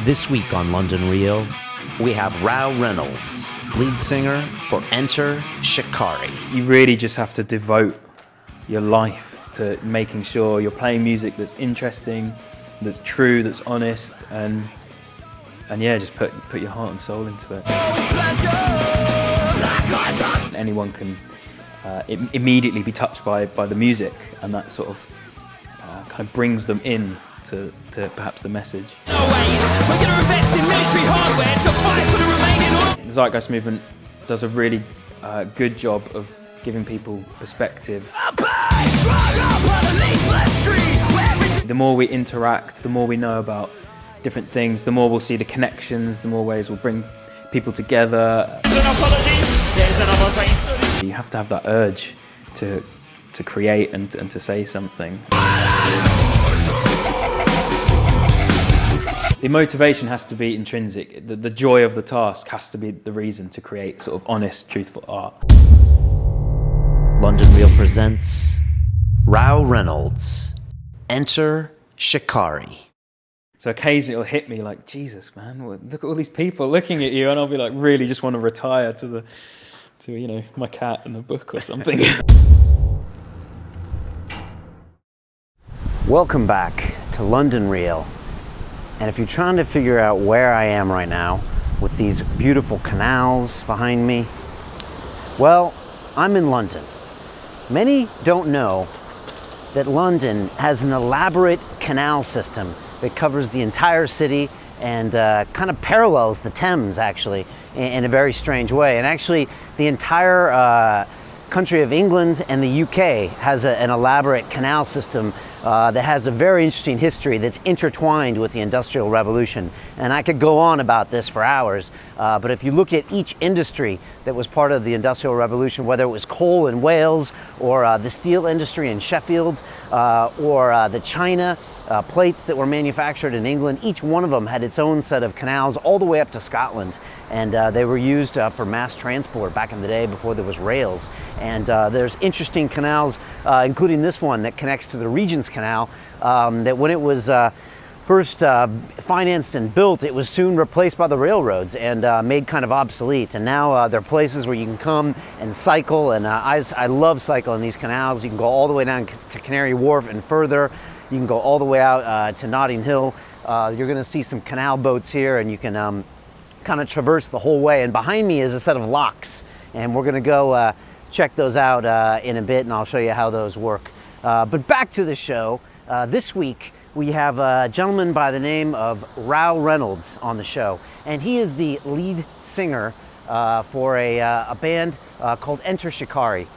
This week on London Real, we have Rou Reynolds, lead singer for Enter Shikari. You really just have to devote your life to making sure you're playing music that's interesting, that's true, that's honest, and yeah, just put your heart and soul into it. Anyone can immediately be touched by the music, and that sort of kind of brings them in to perhaps the message. The Zeitgeist Movement does a really good job of giving people perspective. The more we interact, the more we know about different things, the more we'll see the connections, the more ways we'll bring people together. You have to have that urge to create and to say something. The motivation has to be intrinsic. The joy of the task has to be the reason to create sort of honest, truthful art. London Real presents Rou Reynolds, Enter Shikari. So occasionally it'll hit me like, Jesus, man, look at all these people looking at you, and I'll be like, really just want to retire to my cat and a book or something. Welcome back to London Real. And if you're trying to figure out where I am right now with these beautiful canals behind me, well, I'm in London. Many don't know that London has an elaborate canal system that covers the entire city and kind of parallels the Thames, actually, in a very strange way. And actually, the entire country of England and the UK has an elaborate canal system that has a very interesting history that's intertwined with the Industrial Revolution. And I could go on about this for hours, but if you look at each industry that was part of the Industrial Revolution, whether it was coal in Wales, or the steel industry in Sheffield, or the China plates that were manufactured in England, each one of them had its own set of canals all the way up to Scotland. And they were used for mass transport back in the day before there was rails. And there's interesting canals, including this one that connects to the Regent's Canal, that when it was first financed and built, it was soon replaced by the railroads and made kind of obsolete. And now there are places where you can come and cycle, and I love cycling these canals. You can go all the way down to Canary Wharf and further. You can go all the way out to Notting Hill. You're gonna see some canal boats here, and you can kind of traverse the whole way. And behind me is a set of locks, and we're gonna go check those out in a bit, and I'll show you how those work. But back to the show. This week we have a gentleman by the name of Rou Reynolds on the show, and he is the lead singer for a band called Enter Shikari.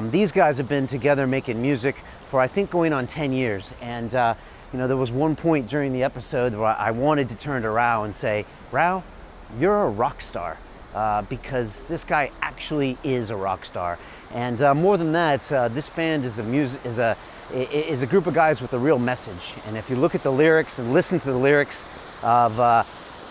These guys have been together making music for, I think, going on 10 years. And there was one point during the episode where I wanted to turn to Rou and say, Rou, you're a rock star, because this guy actually is a rock star. And more than that, this band is a group of guys with a real message. And if you look at the lyrics and listen to the lyrics of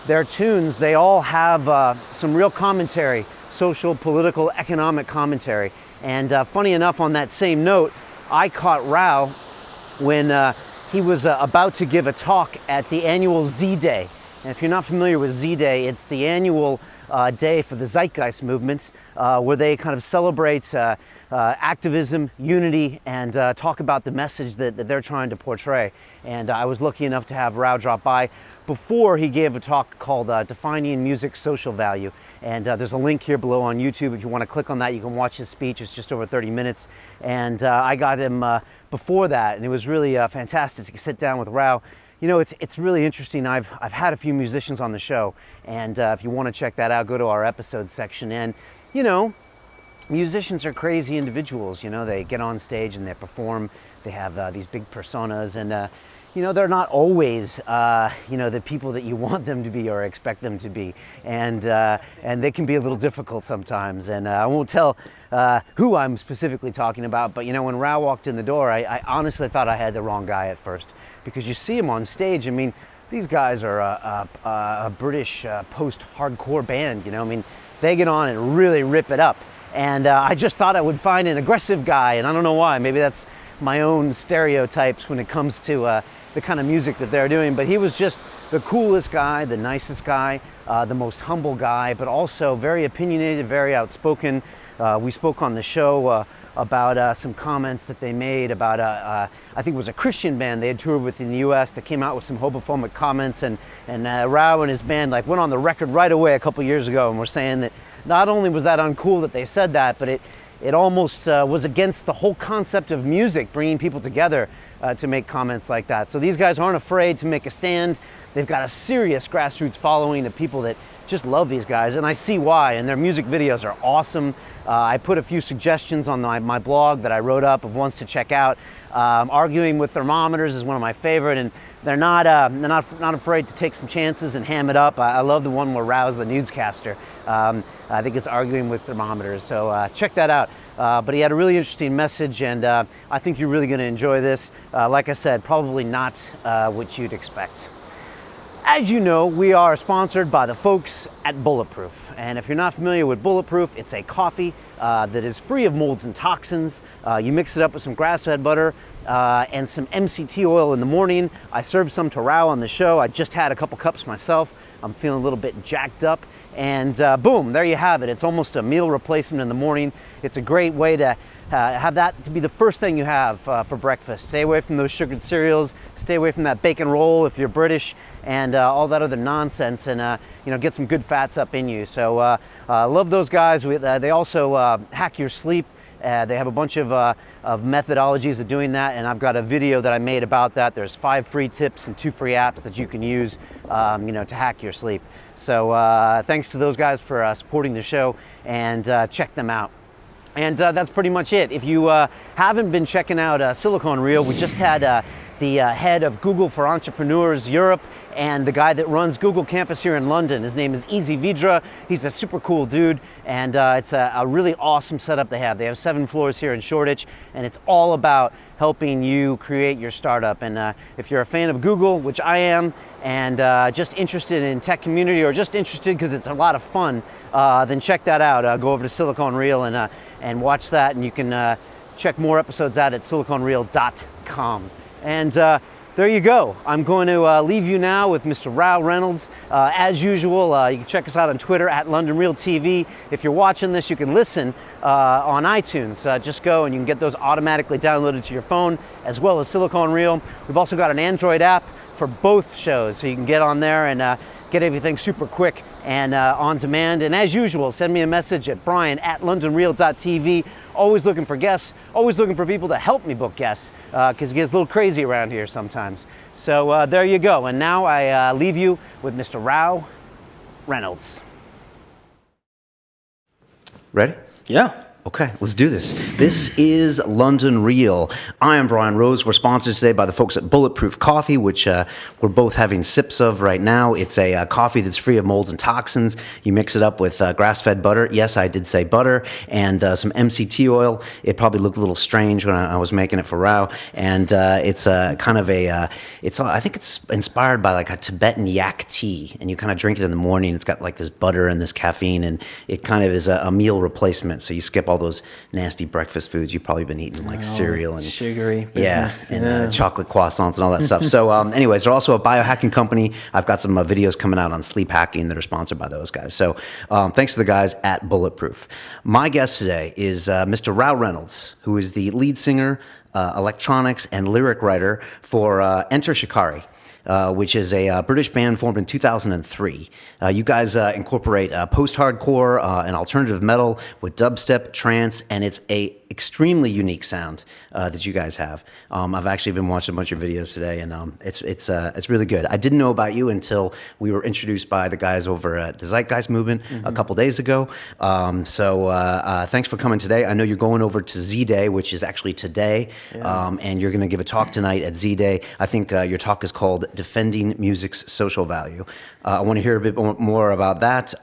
their tunes, they all have some real commentary, social, political, economic commentary. And funny enough, on that same note, I caught Rou when he was about to give a talk at the annual Z-Day. And if you're not familiar with Z-Day, it's the annual day for the Zeitgeist Movement, where they kind of celebrate activism, unity, and talk about the message that they're trying to portray. And I was lucky enough to have Rou drop by before he gave a talk called Defining Music's Social Value. And there's a link here below on YouTube. If you want to click on that, you can watch his speech. It's just over 30 minutes. And I got him before that, and it was really fantastic to sit down with Rou. You know, it's really interesting. I've had a few musicians on the show, and if you want to check that out, go to our episode section. And, you know, musicians are crazy individuals. You know, they get on stage and they perform. They have these big personas, and they're not always, the people that you want them to be or expect them to be. And they can be a little difficult sometimes. And I won't tell who I'm specifically talking about, but, when Rou walked in the door, I honestly thought I had the wrong guy at first. Because you see him on stage, I mean, these guys are a British post-hardcore band, they get on and really rip it up. And I just thought I would find an aggressive guy, and I don't know why. Maybe that's my own stereotypes when it comes to the kind of music that they're doing, but he was just the coolest guy, the nicest guy, the most humble guy, but also very opinionated, very outspoken. We spoke on the show about some comments that they made about, I think it was a Christian band they had toured with in the U.S. that came out with some homophobic comments, and Rou and his band like went on the record right away a couple years ago and were saying that not only was that uncool that they said that, but it almost was against the whole concept of music, bringing people together to make comments like that. So these guys aren't afraid to make a stand. They've got a serious grassroots following of people that just love these guys, and I see why, and their music videos are awesome. I put a few suggestions on my blog that I wrote up of ones to check out. Arguing with Thermometers is one of my favorite, and they're not afraid to take some chances and ham it up. I love the one where Rou's the newscaster. I think it's Arguing with Thermometers, so check that out. But he had a really interesting message, and I think you're really going to enjoy this. Like I said, probably not what you'd expect. As you know, we are sponsored by the folks at Bulletproof. And if you're not familiar with Bulletproof, it's a coffee that is free of molds and toxins. You mix it up with some grass-fed butter and some MCT oil in the morning. I served some to Rou on the show. I just had a couple cups myself. I'm feeling a little bit jacked up. And boom, there you have it. It's almost a meal replacement in the morning. It's a great way to have that to be the first thing you have for breakfast. Stay away from those sugared cereals. Stay away from that bacon roll if you're British, and all that other nonsense, and get some good fats up in you. So love those guys. They also hack your sleep. They have a bunch of methodologies of doing that, and I've got a video that I made about that. There's 5 free tips and 2 free apps that you can use, to hack your sleep. So thanks to those guys for supporting the show, and check them out. And that's pretty much it. If you haven't been checking out Silicon Reel, we just had the head of Google for Entrepreneurs Europe and the guy that runs Google Campus here in London. His name is Easy Vidra. He's a super cool dude, and it's a really awesome setup they have. They have 7 floors here in Shoreditch, and it's all about helping you create your startup. And if you're a fan of Google, which I am, and just interested in tech community, or just interested because it's a lot of fun, then check that out. Go over to Silicon Reel and watch that, and you can check more episodes out at siliconreel.com. And there you go. I'm going to leave you now with Mr. Rou Reynolds. As usual, you can check us out on Twitter at London Real TV. If you're watching this, you can listen on iTunes. Just go and you can get those automatically downloaded to your phone, as well as Silicon Reel. We've also got an Android app for both shows, so you can get on there and get everything super quick and on demand. And as usual, send me a message at brian@londonreal.tv. Always looking for guests, always looking for people to help me book guests, because it gets a little crazy around here sometimes. So there you go. And now I leave you with Mr. Rou Reynolds. Ready? Yeah. Okay, let's do this. This is London Real. I am Brian Rose. We're sponsored today by the folks at Bulletproof Coffee, which we're both having sips of right now. It's a coffee that's free of molds and toxins. You mix it up with grass-fed butter. Yes, I did say butter, and some MCT oil. It probably looked a little strange when I was making it for Rou. And it's kind of I think it's inspired by like a Tibetan yak tea, and you kind of drink it in the morning. It's got like this butter and this caffeine, and it kind of is a meal replacement. So you skip all those nasty breakfast foods you've probably been eating, like cereal and sugary business. And chocolate croissants and all that stuff. So anyways, they're also a biohacking company. I've got some videos coming out on sleep hacking that are sponsored by those guys. So thanks to the guys at Bulletproof. My guest today is Mr. Rou Reynolds, who is the lead singer, electronics and lyric writer for Enter Shikari. Which is a British band formed in 2003. You guys incorporate post-hardcore and alternative metal with dubstep, trance, and it's a extremely unique sound that you guys have. I've actually been watching a bunch of videos today, and it's really good. I didn't know about you until we were introduced by the guys over at the Zeitgeist Movement a couple days ago. So thanks for coming today. I know you're going over to Z-Day, which is actually today, and you're going to give a talk tonight at Z-Day. I think your talk is called Defending Music's Social Value. I want to hear a bit more about that.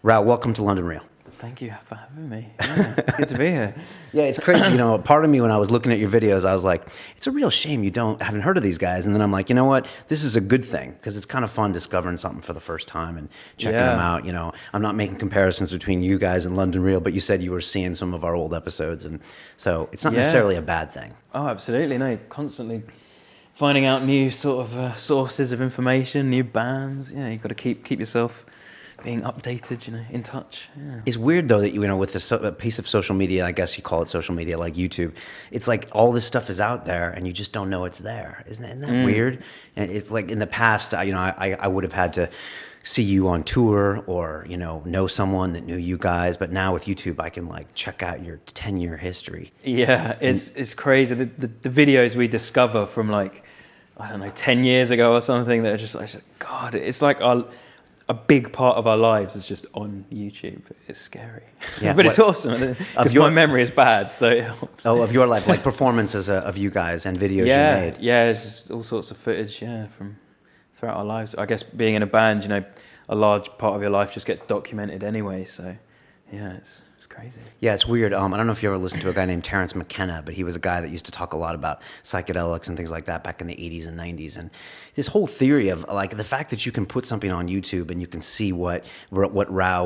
Rou, welcome to London Real. Thank you for having me. Yeah, it's good to be here. Yeah, it's crazy. Part of me when I was looking at your videos, I was like, it's a real shame you haven't heard of these guys. And then I'm like, you know what? This is a good thing, because it's kind of fun discovering something for the first time and checking them out. I'm not making comparisons between you guys and London Real, but you said you were seeing some of our old episodes, and so it's not necessarily a bad thing. Oh, absolutely. No, constantly finding out new sort of sources of information, new bands. Yeah, you've got to keep yourself being updated, in touch. Yeah. It's weird though that with a piece of social media, I guess you call it social media, like YouTube. It's like all this stuff is out there, and you just don't know it's there. Isn't that weird? And it's like in the past, I would have had to see you on tour or know someone that knew you guys, but now with YouTube, I can like check out your 10-year history. Yeah, it's crazy. The videos we discover from like, I don't know, 10 years ago or something that are just like, God, it's like a big part of our lives is just on YouTube. It's scary. Yeah, but it's awesome because my memory is bad, so it helps. Oh, of your life, like performances of you guys and videos you made. Yeah, it's just all sorts of footage, from throughout our lives. I guess being in a band, a large part of your life just gets documented anyway, so yeah, it's crazy. Yeah, it's weird. I don't know if you ever listened to a guy named Terrence McKenna, but he was a guy that used to talk a lot about psychedelics and things like that back in the 80s and 90s. And this whole theory of like the fact that you can put something on YouTube and you can see what Rou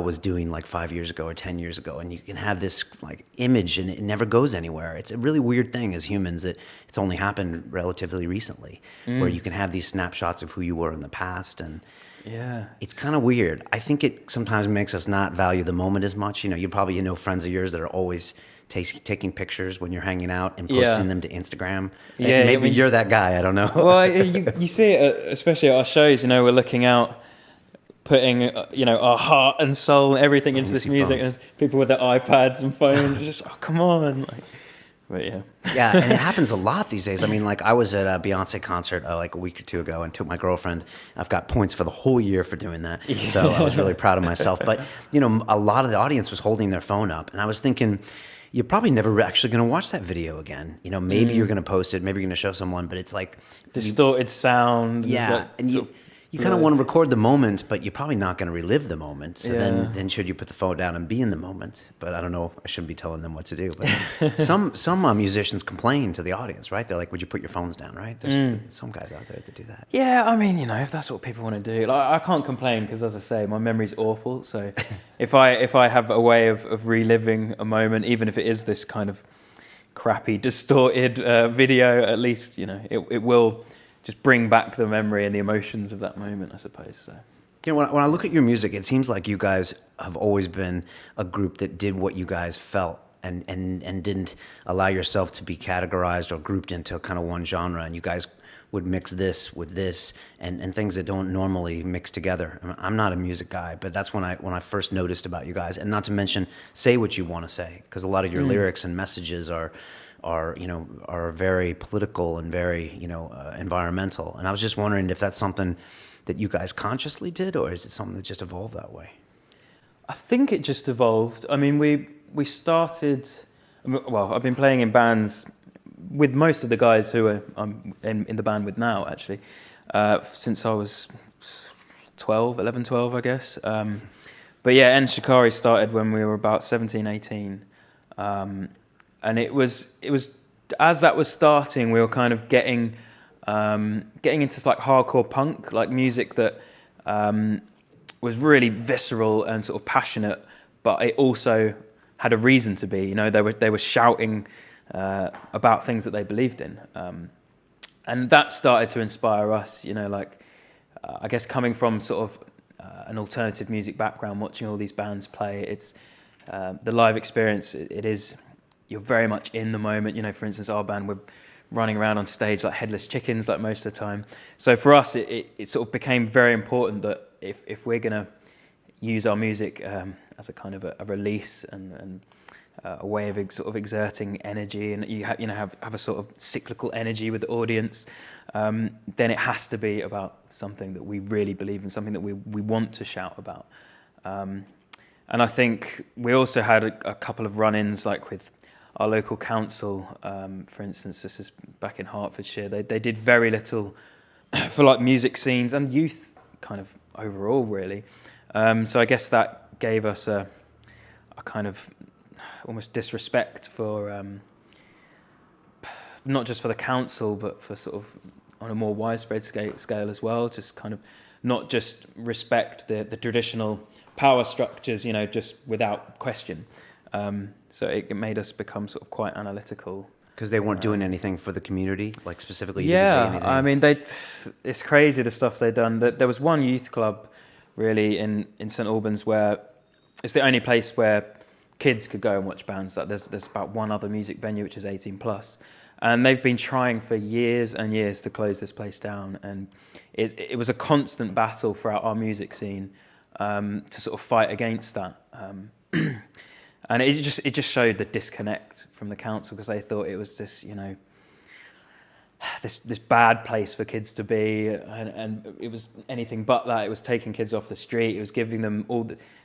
was doing like 5 years ago or 10 years ago, and you can have this like image and it never goes anywhere. It's a really weird thing as humans that it's only happened relatively recently, where you can have these snapshots of who you were in the past. And yeah, it's kind of weird. I think it sometimes makes us not value the moment as much. You probably know friends of yours that are always taking pictures when you're hanging out and posting them to Instagram. Yeah, maybe you're that guy. I don't know. Well, you see it, especially at our shows. We're looking out, putting our heart and soul and everything into this music. Phones. And people with their iPads and phones, just come on. But yeah. Yeah, and it happens a lot these days. I mean, like I was at a Beyonce concert like a week or two ago and took my girlfriend. I've got points for the whole year for doing that. So I was really proud of myself. But, a lot of the audience was holding their phone up. And I was thinking, you're probably never actually going to watch that video again. Maybe you're going to post it, maybe you're going to show someone, but it's like... distorted sound. Yeah, and you kind of want to record the moment, but you're probably not going to relive the moment. So then should you put the phone down and be in the moment? But I don't know. I shouldn't be telling them what to do. But some musicians complain to the audience, right? They're like, "Would you put your phones down?" Right? There's some guys out there that do that. Yeah, I mean, if that's what people want to do, I can't complain because, as I say, my memory's awful. So if I have a way of reliving a moment, even if it is this kind of crappy, distorted video, at least it will just bring back the memory and the emotions of that moment, I suppose. So. When I look at your music, it seems like you guys have always been a group that did what you guys felt and didn't allow yourself to be categorized or grouped into kind of one genre. And you guys would mix this with this and things that don't normally mix together. I'm not a music guy, but that's when I first noticed about you guys. And not to mention, say what you want to say, because a lot of your lyrics and messages are very political and very environmental. And I was just wondering if that's something that you guys consciously did, or is it something that just evolved that way? I think it just evolved. I mean, we started. Well, I've been playing in bands with most of the guys who I'm in the band with now, actually, since I was 11, 12, I guess. But yeah, Enter Shikari started when we were about 17, 18. And it was as that was starting, we were kind of getting into like hardcore punk, like music that was really visceral and sort of passionate, but it also had a reason to be. They were shouting about things that they believed in, and that started to inspire us. I guess coming from sort of an alternative music background, watching all these bands play, it's the live experience. It is. You're very much in the moment. For instance, our band, we're running around on stage like headless chickens like most of the time. So for us, it sort of became very important that if we're going to use our music as a kind of a release and a way of sort of exerting energy, and you have a sort of cyclical energy with the audience, then it has to be about something that we really believe in, something that we want to shout about. And I think we also had a couple of run-ins, like with our local council, for instance. This is back in Hertfordshire. They did very little for like music scenes and youth kind of overall, really. So I guess that gave us a kind of almost disrespect for not just for the council, but for sort of on a more widespread scale as well. Just kind of not just respect the traditional power structures, just without question. So it made us become sort of quite analytical Because they weren't doing anything for the community, like specifically. You didn't say anything. I mean, it's crazy the stuff they've done. There was one youth club, really, in St Albans where it's the only place where kids could go and watch bands. Like there's about one other music venue which is 18 plus, and they've been trying for years and years to close this place down. And it was a constant battle throughout our music scene to sort of fight against that. And it just showed the disconnect from the council, because they thought it was this, you know, this bad place for kids to be, and it was anything but that. It was taking kids off the street. It was giving them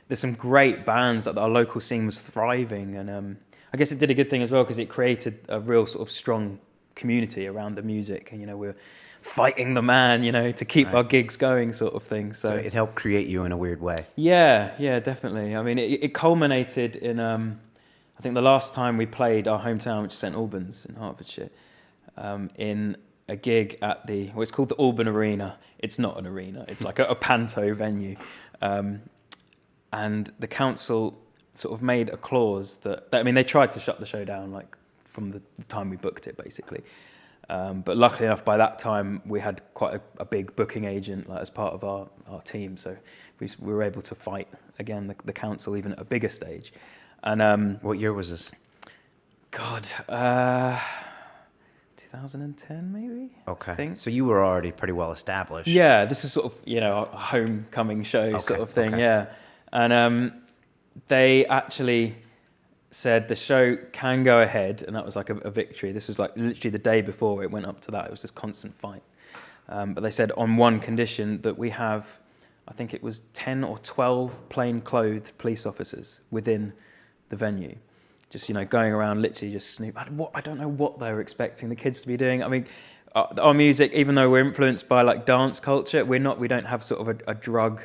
there's some great bands that our local scene was thriving, and I guess it did a good thing as well, because it created a real sort of strong community around the music, and you know, we're fighting the man, you know, to keep our gigs going, sort of thing. So it helped create you in a weird way. Yeah, definitely. I mean, it culminated in I think the last time we played our hometown, which is St Albans in Hertfordshire, in a gig at it's called the Alban Arena. It's not an arena, it's like a panto venue. And the council sort of made a clause that I mean, they tried to shut the show down, like, from the time we booked it, basically. But luckily enough, by that time, we had quite a big booking agent, like, as part of our team. So we were able to fight, again, the council, even at a bigger stage. And what year was this? God, 2010 maybe? Okay. I think. So you were already pretty well established. Yeah, this is sort of, you know, a homecoming show sort of thing, yeah. And they actually said the show can go ahead, and that was like a victory. This was like literally the day before it went up to that. It was this constant fight. But they said on one condition, that we have, I think it was 10 or 12 plain-clothed police officers within the venue. Just, you know, going around literally just snooping. I don't know what they were expecting the kids to be doing. I mean, our music, even though we're influenced by like dance culture, we don't have sort of a drug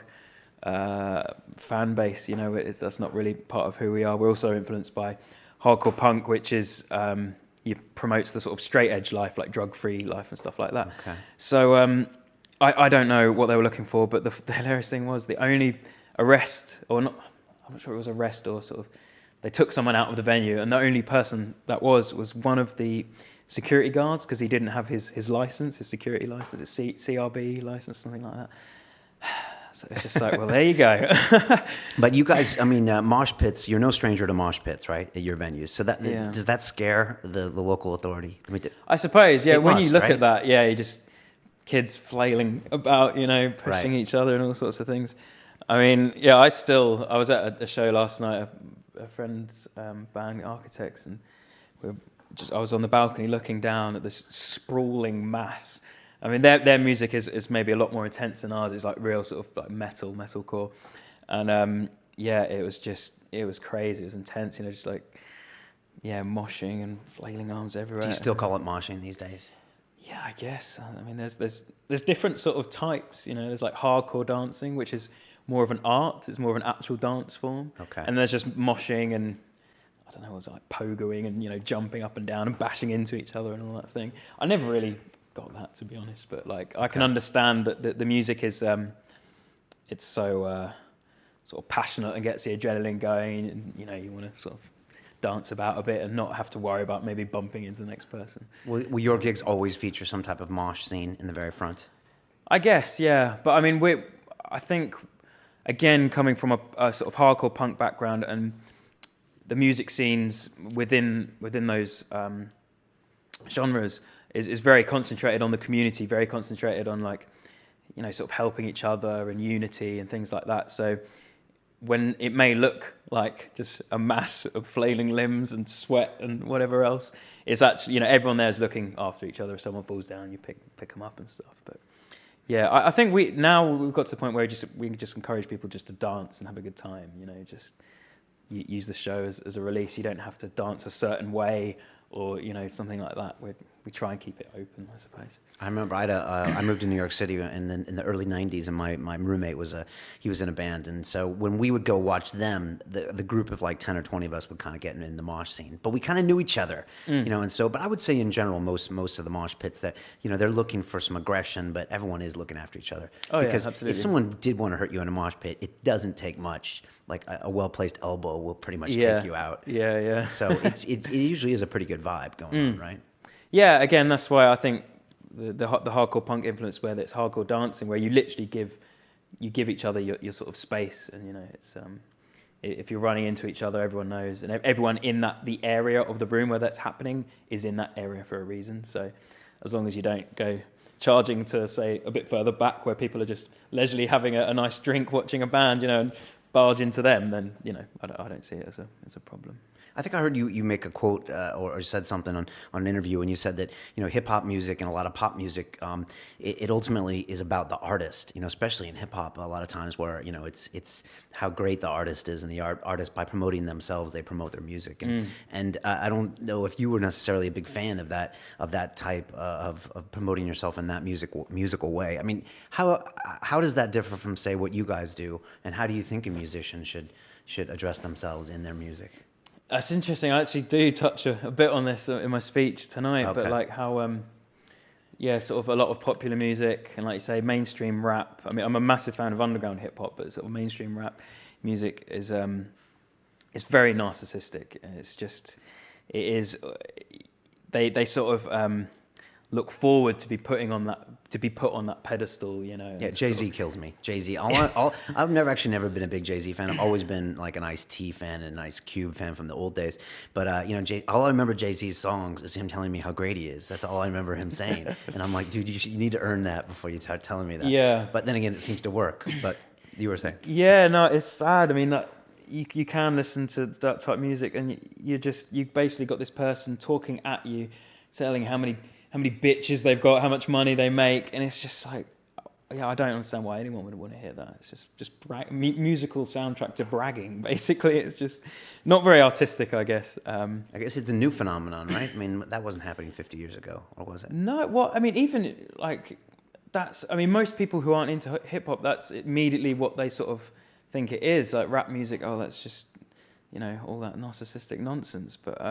fan base, you know. That's not really part of who we are. We're also influenced by hardcore punk, which is promotes the sort of straight edge life, like drug-free life and stuff like that. Okay. So I don't know what they were looking for, but the hilarious thing was the only arrest, or not, I'm not sure it was arrest or sort of, they took someone out of the venue, and the only person that was one of the security guards, because he didn't have his license, his security license, his CRB license, something like that. So it's just like, well, there you go. But you guys, I mean, mosh pits, you're no stranger to mosh pits, right, at your venues. So does that scare the local authority? I mean, I suppose, yeah, when you look right? at that, yeah, you just, kids flailing about, you know, pushing each other and all sorts of things. I mean, yeah, I was at a show last night, a friend's band, Architects, and I was on the balcony looking down at this sprawling mass. I mean, their music is maybe a lot more intense than ours. It's like real sort of like metalcore, and it was crazy. It was intense, you know, just like moshing and flailing arms everywhere. Do you still call it moshing these days? Yeah, I guess. I mean, there's different sort of types. You know, there's like hardcore dancing, which is more of an art. It's more of an actual dance form. Okay. And there's just moshing and, I don't know, it's like pogoing and, you know, jumping up and down and bashing into each other and all that thing. I never really got that, to be honest, but like I can understand that the music is it's so sort of passionate and gets the adrenaline going, and you know, you want to sort of dance about a bit and not have to worry about maybe bumping into the next person. Will your gigs always feature some type of mosh scene in the very front? I guess, yeah, but I mean, I think, again, coming from a sort of hardcore punk background, and the music scenes within those genres is very concentrated on the community, very concentrated on, like, you know, sort of helping each other and unity and things like that. So when it may look like just a mass of flailing limbs and sweat and whatever else, it's actually, you know, everyone there is looking after each other. If someone falls down, you pick them up and stuff. But yeah, I think we've got to the point where we can just encourage people just to dance and have a good time, you know, just use the show as a release. You don't have to dance a certain way or, you know, something like that. we try and keep it open, I suppose. I remember I moved to New York City in the early '90s, and my roommate was in a band, and so when we would go watch them, the group of like 10 or 20 of us would kind of get in the mosh scene, but we kind of knew each other, and so. But I would say in general, most of the mosh pits that they're looking for some aggression, but everyone is looking after each other. Oh, because yeah, absolutely. if someone did want to hurt you in a mosh pit, it doesn't take much. Like a well-placed elbow will pretty much take you out. Yeah. So it usually is a pretty good vibe going on, right? Yeah, again, that's why I think the hardcore punk influence, where it's hardcore dancing, where you literally give each other your sort of space, and it's if you're running into each other, everyone knows, and everyone in the area of the room where that's happening is in that area for a reason. So as long as you don't go charging to, say, a bit further back where people are just leisurely having a nice drink, watching a band, and barge into them, then I don't see it as a problem. I think I heard you make a quote or said something on an interview, and you said that hip hop music and a lot of pop music, it ultimately is about the artist. Especially in hip hop, a lot of times where it's how great the artist is, and the artist, by promoting themselves, they promote their music. And I don't know if you were necessarily a big fan of that type of promoting yourself in that musical way. I mean, how does that differ from, say, what you guys do, and how do you think a musician should address themselves in their music? That's interesting. I actually do touch a bit on this in my speech tonight, Okay. but like how, sort of a lot of popular music and, like you say, mainstream rap. I mean, I'm a massive fan of underground hip hop, but sort of mainstream rap music is it's very narcissistic. They sort of look forward to be put on that pedestal, Yeah, Jay-Z kills me. Jay-Z. I've never been a big Jay-Z fan. I've always been like an Ice-T fan and an Ice Cube fan from the old days. But all I remember Jay-Z's songs is him telling me how great he is. That's all I remember him saying. And I'm like, dude, you need to earn that before you start telling me that. Yeah. But then again, it seems to work. But you were saying. Yeah, no, it's sad. I mean, that you can listen to that type of music, and you basically got this person talking at you, telling how many bitches they've got, how much money they make, and it's just like, yeah, I don't understand why anyone would want to hear that. It's just musical soundtrack to bragging, basically. It's just not very artistic, I guess. I guess it's a new phenomenon, right? I mean, that wasn't happening 50 years ago, or was it? No, well, I mean, even like most people who aren't into hip hop, that's immediately what they sort of think it is, like rap music. Oh, that's just all that narcissistic nonsense. But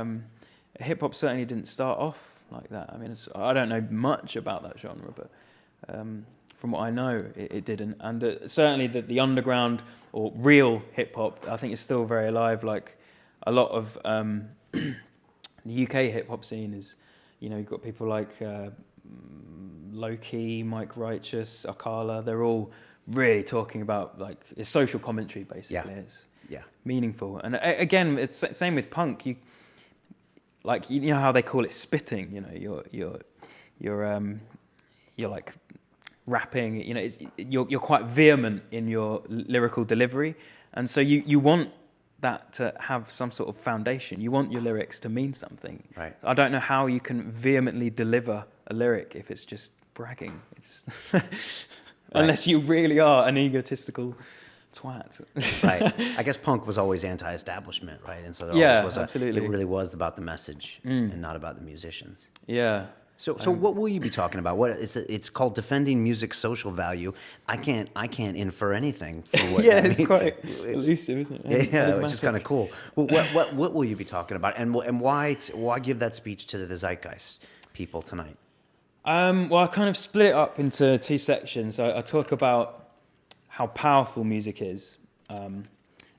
hip hop certainly didn't start off like that. I mean, I don't know much about that genre, but from what I know, it didn't. And certainly the underground or real hip hop, I think, is still very alive. Like a lot of the UK hip hop scene is, you've got people like Low Key, Mike Righteous, Akala. They're all really talking about, like, it's social commentary, basically. Yeah. It's meaningful. And again, it's the same with punk. Like, how they call it spitting. You're like rapping. You're quite vehement in your lyrical delivery, and so you want that to have some sort of foundation. You want your lyrics to mean something. Right. I don't know how you can vehemently deliver a lyric if it's just bragging. It's just unless you really are an egotistical twat. Right. I guess punk was always anti-establishment, right? And so absolutely. It really was about the message and not about the musicians. Yeah. So what will you be talking about? It's called Defending Music's Social Value. I can't infer anything from what that it's means. quite elusive, isn't it? Yeah, it's just kind of cool. Well, what will you be talking about, and why give that speech to the Zeitgeist people tonight? Well, I kind of split it up into two sections. I talk about how powerful music is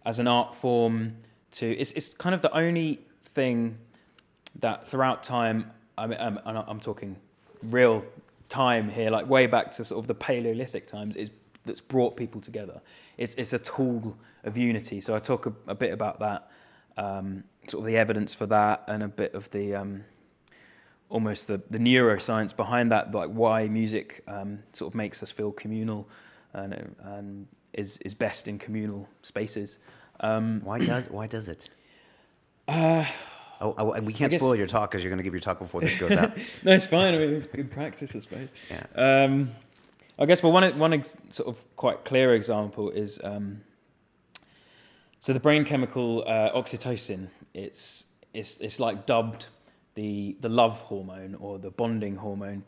as an art form. It's kind of the only thing that throughout time, I'm talking real time here, like way back to sort of the Paleolithic times, that's brought people together. It's a tool of unity. So I talk a bit about that, sort of the evidence for that, and a bit of the almost the neuroscience behind that, like why music sort of makes us feel communal and is best in communal spaces. Why does it? We can't spoil your talk because you're going to give your talk before this goes out. No, it's fine. I mean, good practice, I suppose. Yeah. I guess, well, one sort of quite clear example is so the brain chemical oxytocin. It's like dubbed the love hormone or the bonding hormone.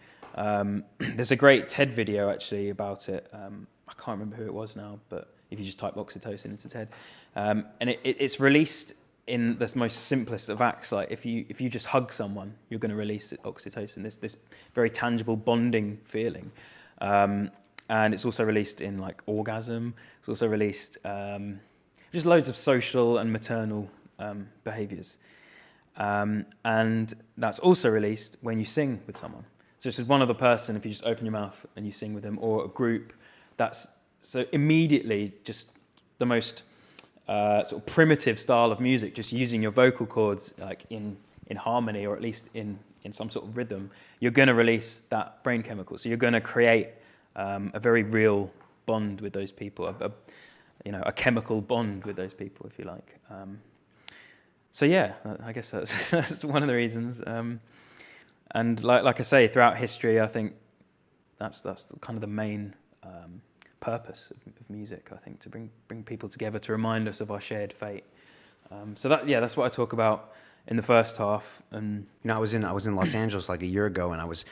There's a great TED video actually about it. I can't remember who it was now, but if you just type oxytocin into TED, and it's released in the most simplest of acts. Like if you just hug someone, you're going to release oxytocin, this very tangible bonding feeling. And it's also released in like orgasm. It's also released just loads of social and maternal behaviors. And that's also released when you sing with someone. So it's just one other person, if you just open your mouth and you sing with them, or a group, that's so immediately just the most sort of primitive style of music, just using your vocal cords like in harmony, or at least in some sort of rhythm, you're going to release that brain chemical. So you're going to create a very real bond with those people, a chemical bond with those people, if you like. So yeah, I guess that's one of the reasons. And like I say, throughout history, I think that's kind of the main purpose of music. I think to bring people together, to remind us of our shared fate. So that's what I talk about in the first half. And I was in Los Angeles like a year ago, and I was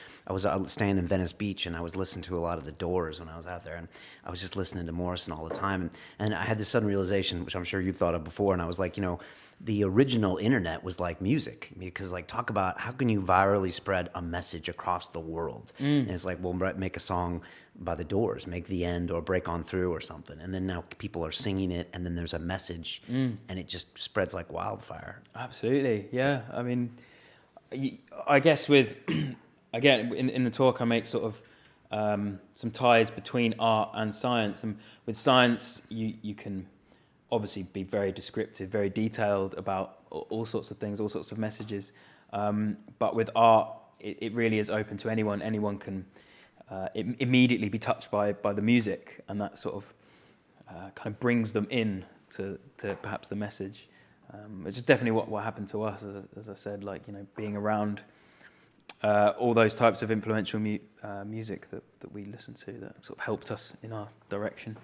staying in Venice Beach, and I was listening to a lot of the Doors when I was out there, and I was just listening to Morrison all the time, and I had this sudden realization, which I'm sure you've thought of before, and I was like, the original internet was like music, because like talk about how can you virally spread a message across the world, and it's like, well, make a song by the Doors, make The End or Break On Through or something, and then now people are singing it, and then there's a message, and it just spreads like wildfire. Absolutely, yeah. I mean, I guess with again in the talk I make sort of some ties between art and science, and with science you can obviously be very descriptive, very detailed about all sorts of things, all sorts of messages, but with art it really is open to anyone. Anyone can immediately be touched by the music, and that sort of kind of brings them in to perhaps the message, which is definitely what happened to us, as I said, like, being around all those types of influential music that we listened to, that sort of helped us in our direction.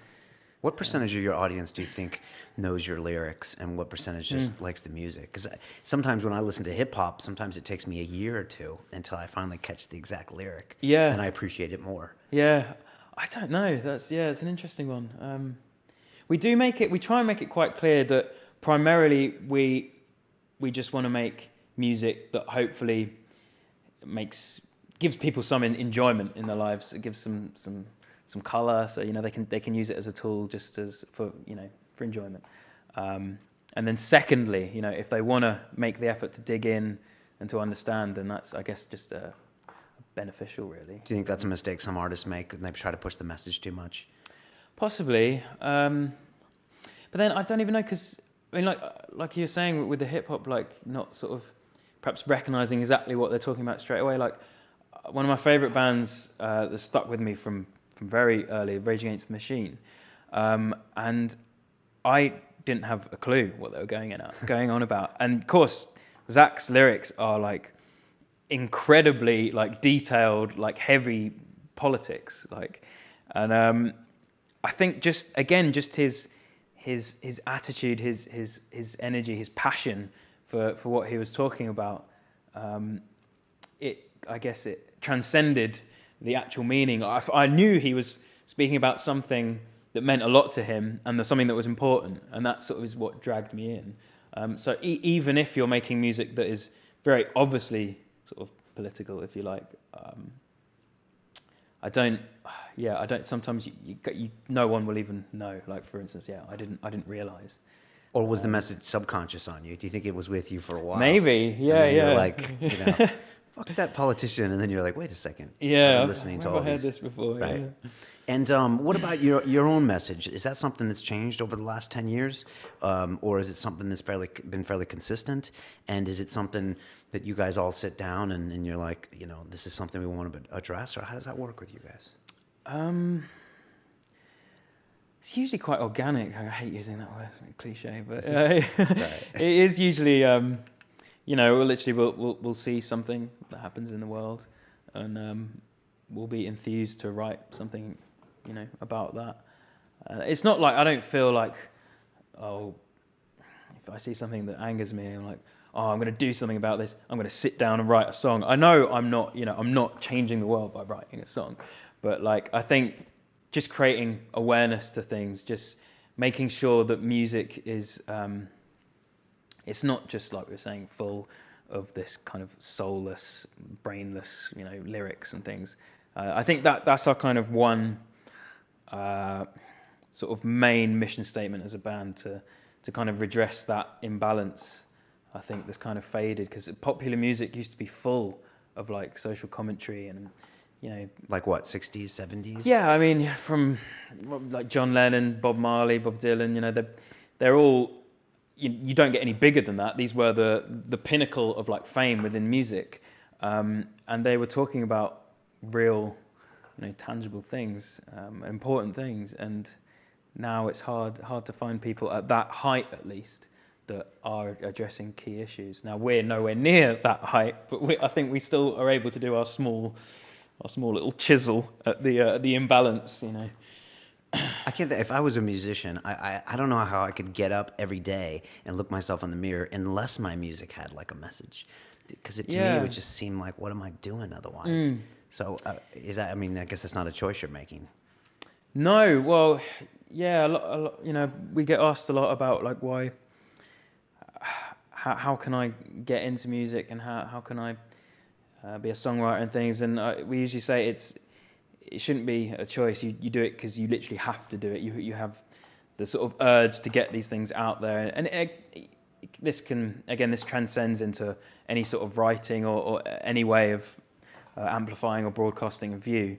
What percentage of your audience do you think knows your lyrics, and what percentage just likes the music? Because sometimes when I listen to hip hop, sometimes it takes me a year or two until I finally catch the exact lyric. Yeah. And I appreciate it more. Yeah. I don't know. It's an interesting one. We try and make it quite clear that primarily we just want to make music that hopefully gives people some enjoyment in their lives. It gives some color, so they can use it as a tool, just as for enjoyment. And then secondly, if they want to make the effort to dig in and to understand, then that's, I guess, just beneficial, really. Do you think that's a mistake some artists make, and they try to push the message too much? Possibly, but then I don't even know, because I mean, like you're saying with the hip hop, like not sort of perhaps recognizing exactly what they're talking about straight away. Like one of my favorite bands that stuck with me from very early, Rage Against the Machine, and I didn't have a clue what they were going on about. And of course, Zach's lyrics are like incredibly like detailed, like heavy politics, like, and I think just his attitude, his energy, his passion for what he was talking about, I guess it transcended the actual meaning. I knew he was speaking about something that meant a lot to him, and something that was important, and that sort of is what dragged me in. So even if you're making music that is very obviously sort of political, if you like, I don't. Sometimes no one will even know. Like, for instance, I didn't realize. Or was the message subconscious on you? Do you think it was with you for a while? Maybe, yeah. You're like, fuck that politician, and then you're like, wait a second. Yeah, I've been listening to all I've heard these. this before. Right. Yeah. And what about your own message? Is that something that's changed over the last 10 years, or is it something that's been fairly consistent? And is it something that you guys all sit down and you're like, this is something we want to address, or how does that work with you guys? It's usually quite organic. I hate using that word, it's a cliche, but Right. it is usually, we'll see something that happens in the world, and we'll be enthused to write something, about that. It's not like I don't feel like, if I see something that angers me, I'm like, oh, I'm going to do something about this. I'm going to sit down and write a song. I know I'm not changing the world by writing a song, but like I think just creating awareness to things, just making sure that music is, it's not just like we were saying, full of this kind of soulless, brainless, lyrics and things. I think that's our kind of one sort of main mission statement as a band to kind of redress that imbalance. I think that's kind of faded because popular music used to be full of like social commentary and like what, 60s, 70s? Yeah, I mean from like John Lennon, Bob Marley, Bob Dylan. They're all. You don't get any bigger than that. These were the pinnacle of like fame within music, and they were talking about real, tangible things, important things. And now it's hard to find people at that height, at least, that are addressing key issues. Now we're nowhere near that height, but I think we still are able to do our small little chisel at the imbalance. I can't. If I was a musician, I don't know how I could get up every day and look myself in the mirror unless my music had like a message, because to me it would just seem like, what am I doing otherwise? So is that? I mean, I guess that's not a choice you're making. No, well, yeah, a lot. We get asked a lot about like why. How can I get into music and how can I be a songwriter and things? And we usually say it shouldn't be a choice. You do it because you literally have to do it. You have the sort of urge to get these things out there, and this transcends into any sort of writing or any way of amplifying or broadcasting a view.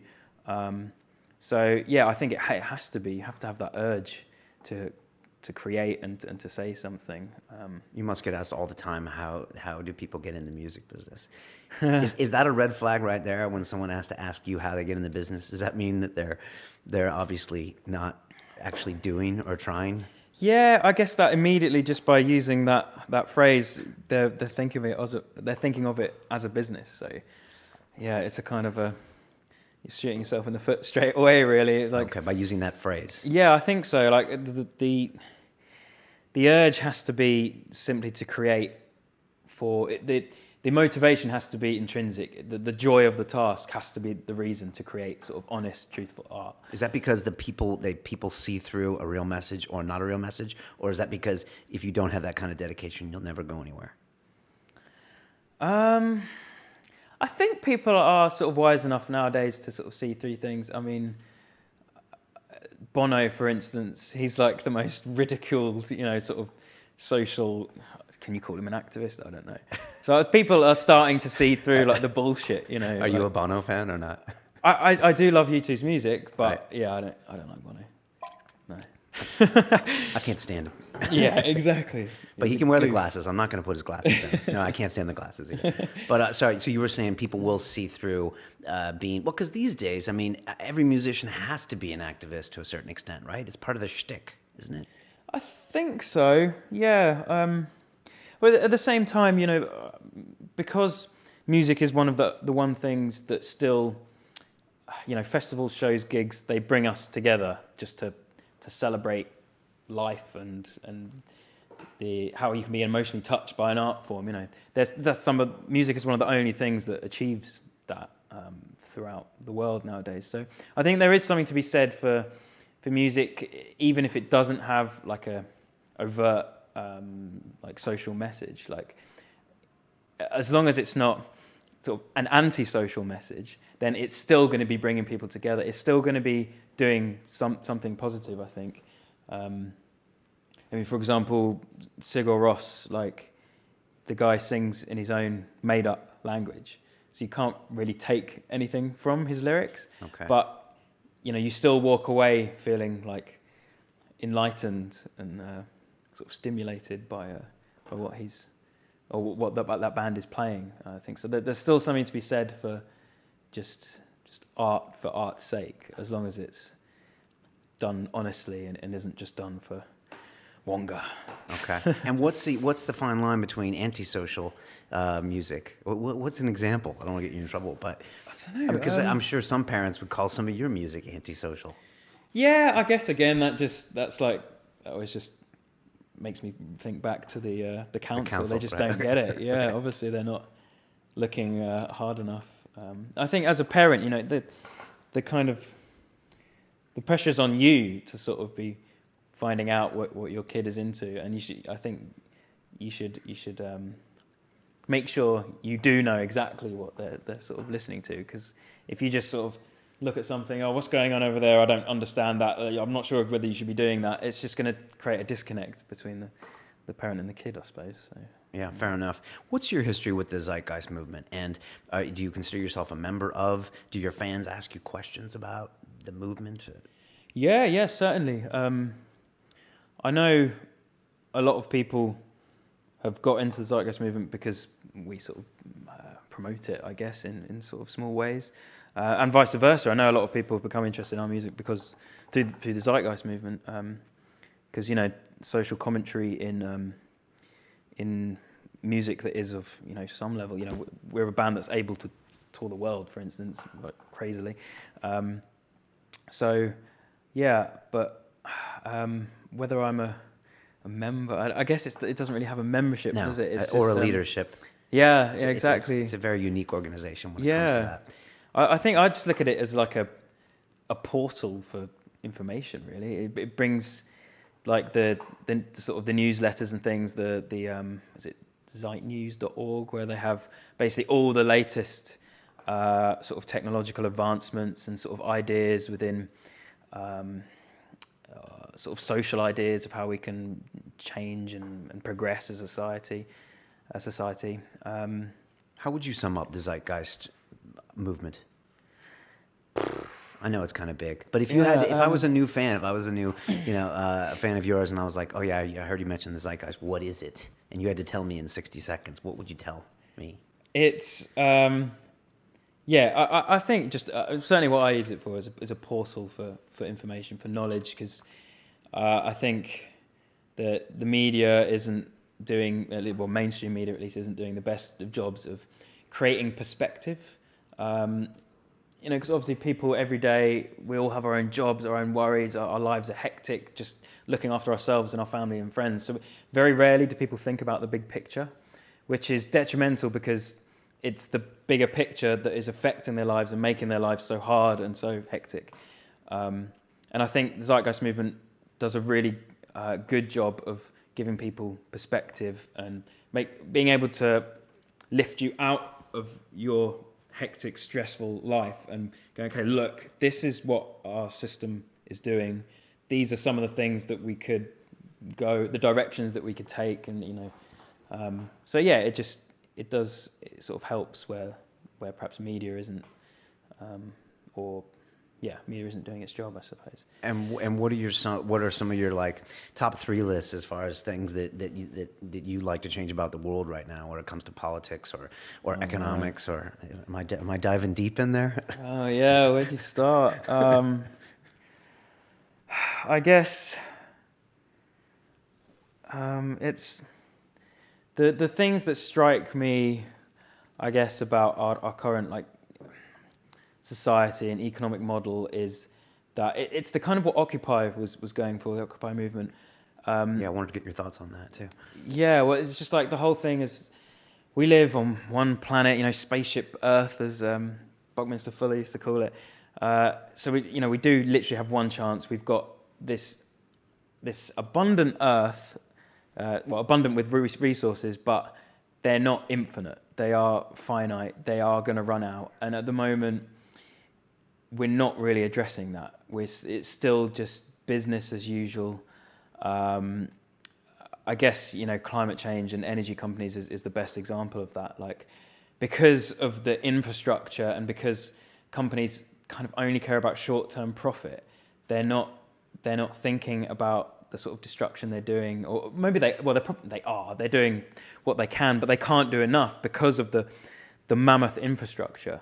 So yeah, I think it has to be. You have to have that urge to create and to say something. You must get asked all the time, how do people get in the music business? Is that a red flag right there when someone has to ask you how they get in the business? Does that mean that they're obviously not actually doing or trying? Yeah, I guess that immediately, just by using that phrase, they're thinking of it as a business. So yeah, it's a kind of you're shooting yourself in the foot straight away, really. Like, okay, by using that phrase. Yeah, I think so. Like the urge has to be simply to create. The motivation has to be intrinsic. The joy of the task has to be the reason to create sort of honest, truthful art. Is that because the people see through a real message or not a real message, or is that because if you don't have that kind of dedication, you'll never go anywhere? I think people are sort of wise enough nowadays to sort of see through things. I mean, Bono, for instance, he's like the most ridiculed, sort of social. Can you call him an activist? I don't know. So people are starting to see through like the bullshit. Are you a Bono fan or not? I do love U2's music, but right. Yeah, I don't like Bono. No. I can't stand him. Yeah, exactly. But he can wear the glasses. I'm not going to put his glasses down. No, I can't stand the glasses either. But sorry, so you were saying people will see through because these days, I mean, every musician has to be an activist to a certain extent, right? It's part of the shtick, isn't it? I think so, yeah. But at the same time, because music is one of the one things that still, festivals, shows, gigs, they bring us together just to celebrate life and how you can be emotionally touched by an art form. Music is one of the only things that achieves that throughout the world nowadays. So I think there is something to be said for music, even if it doesn't have like a overt like social message. Like as long as it's not sort of an anti-social message, then it's still going to be bringing people together. It's still going to be doing something positive, I think. For example, Sigur Rós, like the guy sings in his own made-up language, so you can't really take anything from his lyrics. Okay. But you still walk away feeling like enlightened and sort of stimulated by what what that band is playing. I think so. There's still something to be said for just art for art's sake, as long as it's done honestly and isn't just done for Wonga. Okay. And what's the fine line between antisocial music? What's an example? I don't want to get you in trouble, but I don't know, because I'm sure some parents would call some of your music antisocial. Yeah, I guess again that was just makes me think back to the council. council, They just right. don't get it. Yeah, obviously they're not looking hard enough. I think as a parent, you know, the kind of the pressure's on you to sort of be finding out what your kid is into, and I think you should make sure you do know exactly what they're sort of listening to, because if you just sort of look at something, oh, what's going on over there? I don't understand that. I'm not sure whether you should be doing that. It's just going to create a disconnect between the parent and the kid, I suppose. So. Yeah, fair enough. What's your history with the Zeitgeist Movement? And do you consider yourself a member of? Do your fans ask you questions about the movement? Yeah, certainly. I know a lot of people have got into the Zeitgeist Movement because we sort of promote it, I guess, in sort of small ways. And vice versa. I know a lot of people have become interested in our music because through the Zeitgeist Movement, because you know, social commentary in music that is of, you know, some level. You know, we're a band that's able to tour the world, for instance, like crazily. So yeah, but whether I'm a member, I guess it doesn't really have a membership, No, does it? It's or just, a leadership. Yeah, It's exactly. It's a very unique organization when it comes to that. I think I just look at it as like a portal for information. Really, it brings like the sort of the newsletters and things. Is it zeitnews.org, where they have basically all the latest sort of technological advancements and sort of ideas within sort of social ideas of how we can change and progress as a society. How would you sum up the Zeitgeist Movement? I know it's kind of big, but if you had, if I was a new fan, if I was a new, a fan of yours, and I was like, oh yeah, I heard you mention the Zeitgeist. What is it? And you had to tell me in 60 seconds. What would you tell me? It's I think just certainly what I use it for is a portal for information, for knowledge, because I think that the media isn't doing, well, mainstream media at least isn't doing the best of jobs of creating perspective. Because obviously people every day, we all have our own jobs, our own worries, our lives are hectic, just looking after ourselves and our family and friends. So very rarely do people think about the big picture, which is detrimental because it's the bigger picture that is affecting their lives and making their lives so hard and so hectic. And I think the Zeitgeist Movement does a really good job of giving people perspective and being able to lift you out of your hectic, stressful life and going, okay, look, this is what our system is doing. These are some of the things that we could go, the directions that we could take, and so yeah, it sort of helps where perhaps media isn't, media isn't doing its job, I suppose. And what are some of your like top 3 lists as far as things that you like to change about the world right now, when it comes to politics or economics, or am I diving deep in there? Oh yeah, where'd you start? I guess it's the things that strike me, I guess, about our current like society and economic model is that it's the kind of what Occupy was going for, the Occupy movement. I wanted to get your thoughts on that too. Yeah, well, it's just like the whole thing is, we live on one planet, spaceship Earth, as Buckminster Fuller used to call it. So we do literally have one chance. We've got this abundant Earth, abundant with resources, but they're not infinite. They are finite. They are going to run out. And at the moment, we're not really addressing that. It's still just business as usual. I guess, climate change and energy companies is the best example of that. Like, because of the infrastructure and because companies kind of only care about short-term profit, they're not thinking about the sort of destruction they're doing, or maybe they are. They're doing what they can, but they can't do enough because of the mammoth infrastructure.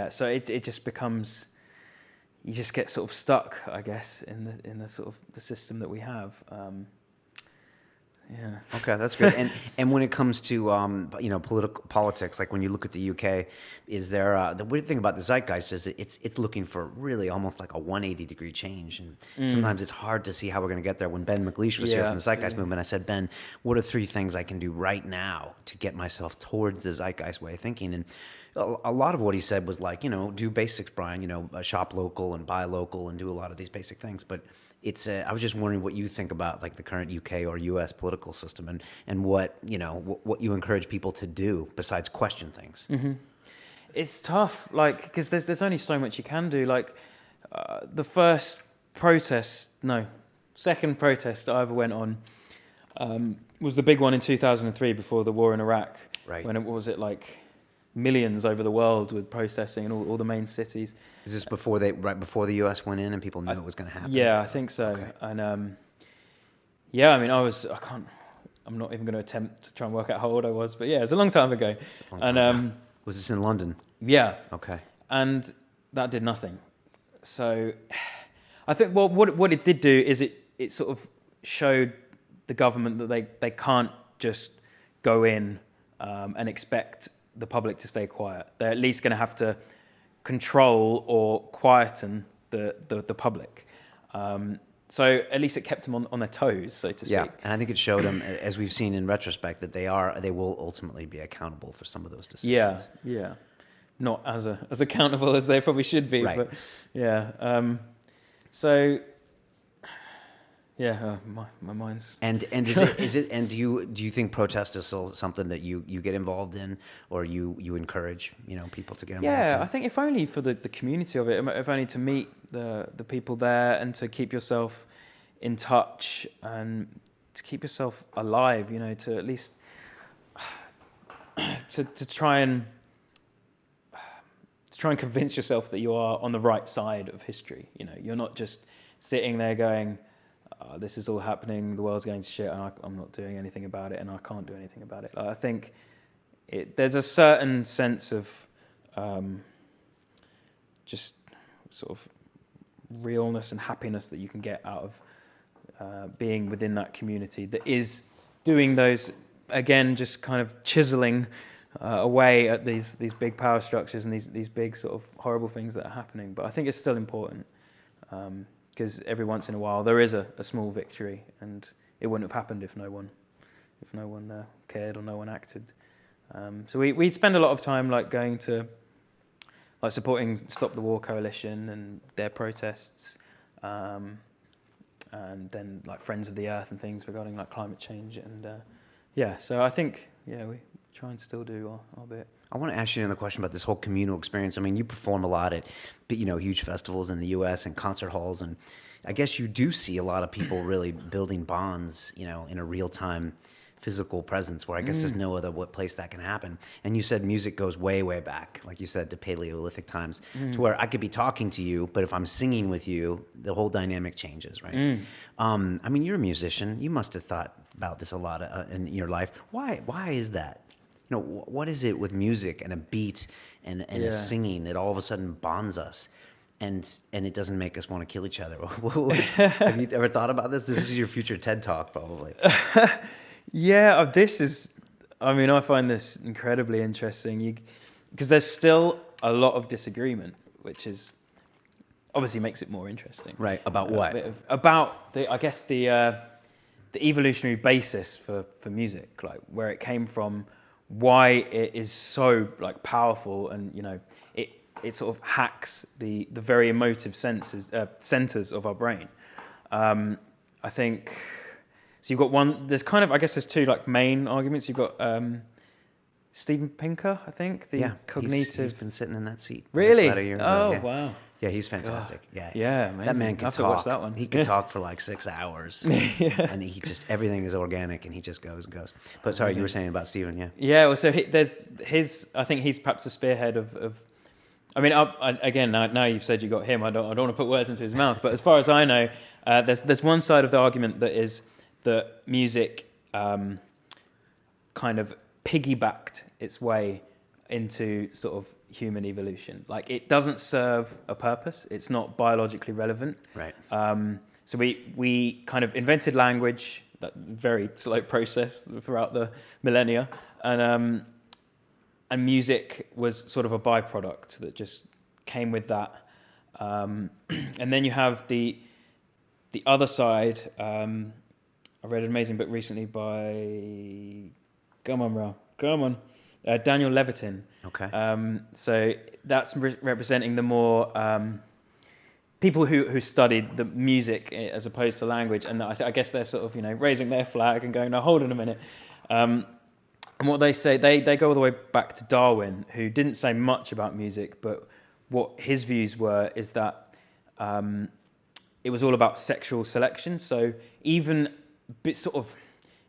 So it just becomes, you just get sort of stuck, I guess, in the sort of the system that we have. Yeah. Okay, that's good. And when it comes to political politics, like when you look at the UK, is there the weird thing about the Zeitgeist is that it's looking for really almost like a 180-degree change, and sometimes it's hard to see how we're going to get there. When Ben McLeish was here Yeah, from the Zeitgeist absolutely. Movement, I said, Ben, what are 3 things I can do right now to get myself towards the Zeitgeist way of thinking? And a lot of what he said was like, do basics, Brian. Shop local and buy local and do a lot of these basic things, but. I was just wondering what you think about like the current UK or US political system and what you encourage people to do besides question things. It's tough, like, because there's only so much you can do. Like, the second protest I ever went on was the big one in 2003 before the war in Iraq. Right. When like millions over the world were protesting in all the main cities. Is this right before the US went in and people knew it was going to happen? Yeah, I think so. Okay. And I'm not even going to attempt to try and work out how old I was, but yeah, it was a long time ago. Was this in London? Yeah. Okay. And that did nothing. So I think what it did do is it sort of showed the government that they can't just go in and expect the public to stay quiet. They're at least going to have to control or quieten the public. So at least it kept them on their toes, so to speak. Yeah, and I think it showed them, as we've seen in retrospect, that they will ultimately be accountable for some of those decisions. Yeah. Not as accountable as they probably should be, right. But yeah. So yeah, my mind's. And do you think protest is still something that you get involved in, or you encourage people to get involved in? Yeah, I think if only for the community of it, if only to meet the people there and to keep yourself in touch and to keep yourself alive, to at least to try and convince yourself that you are on the right side of history. You're not just sitting there going, this is all happening, the world's going to shit, and I'm not doing anything about it, and I can't do anything about it. Like, I think there's a certain sense of just sort of realness and happiness that you can get out of being within that community that is doing those, again, just kind of chiseling away at these big power structures and these big sort of horrible things that are happening. But I think it's still important. Because every once in a while there is a small victory, and it wouldn't have happened if no one cared or no one acted. So we spend a lot of time like going to like supporting Stop the War Coalition and their protests, and then like Friends of the Earth and things regarding like climate change, and so I think we try and still do our bit. I want to ask you another question about this whole communal experience. I mean, you perform a lot at, huge festivals in the U.S. and concert halls, and I guess you do see a lot of people really building bonds, in a real-time physical presence where I guess there's no other place that can happen. And you said music goes way, way back, like you said, to Paleolithic times, to where I could be talking to you, but if I'm singing with you, the whole dynamic changes, right? I mean, you're a musician. You must have thought about this a lot in your life. Why is that? What is it with music and a beat and a singing that all of a sudden bonds us, and it doesn't make us want to kill each other? Have you ever thought about this? This is your future TED Talk, probably. Yeah, I find this incredibly interesting because there's still a lot of disagreement, which is obviously makes it more interesting. Right, about what? About the evolutionary basis for music, like where it came from, why it is so like powerful, and it sort of hacks the very emotive centers of our brain. I think so. You've got one. There's kind of, I guess there's two like main arguments. You've got Steven Pinker, I think, the cognitive. He's been sitting in that seat. Really? About a year ago. Oh, yeah. Wow. Yeah, he's fantastic. God. Yeah, amazing. That man can have talk. To watch that one. He could talk for like 6 hours, and he just everything is organic, and he just goes and goes. But sorry, you were saying about Steven, yeah. Yeah, well, so there's his. I think he's perhaps the spearhead of. I mean, again, now you've said you got him. I don't want to put words into his mouth, but as far as I know, there's one side of the argument that is that music kind of piggybacked its way into sort of human evolution. Like, it doesn't serve a purpose. It's not biologically relevant. Right. So we kind of invented language that very slow process throughout the millennia, and music was sort of a byproduct that just came with that. And then you have the other side. I read an amazing book recently by Daniel Levitin. Okay. So that's representing the more people who studied the music as opposed to language, and I guess they're sort of raising their flag and going, no, hold on a minute. And what they say, they go all the way back to Darwin, who didn't say much about music, but what his views were is that it was all about sexual selection. So even sort of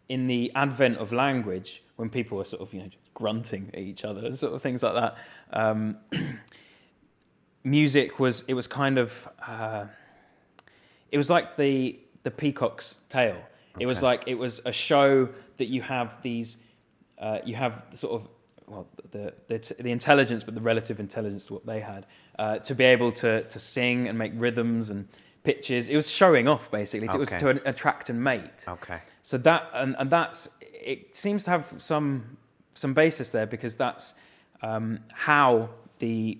in the advent of language, when people were sort of grunting at each other, sort of things like that, music was kind of it was like the peacock's tail. Okay. It was like it was a show that you have these you have sort of the intelligence, but the relative intelligence to what they had, to be able to sing and make rhythms and pitches. It was showing off, basically. Okay. It was to attract and mate. Okay. So that and that's, it seems to have some basis there, because that's how the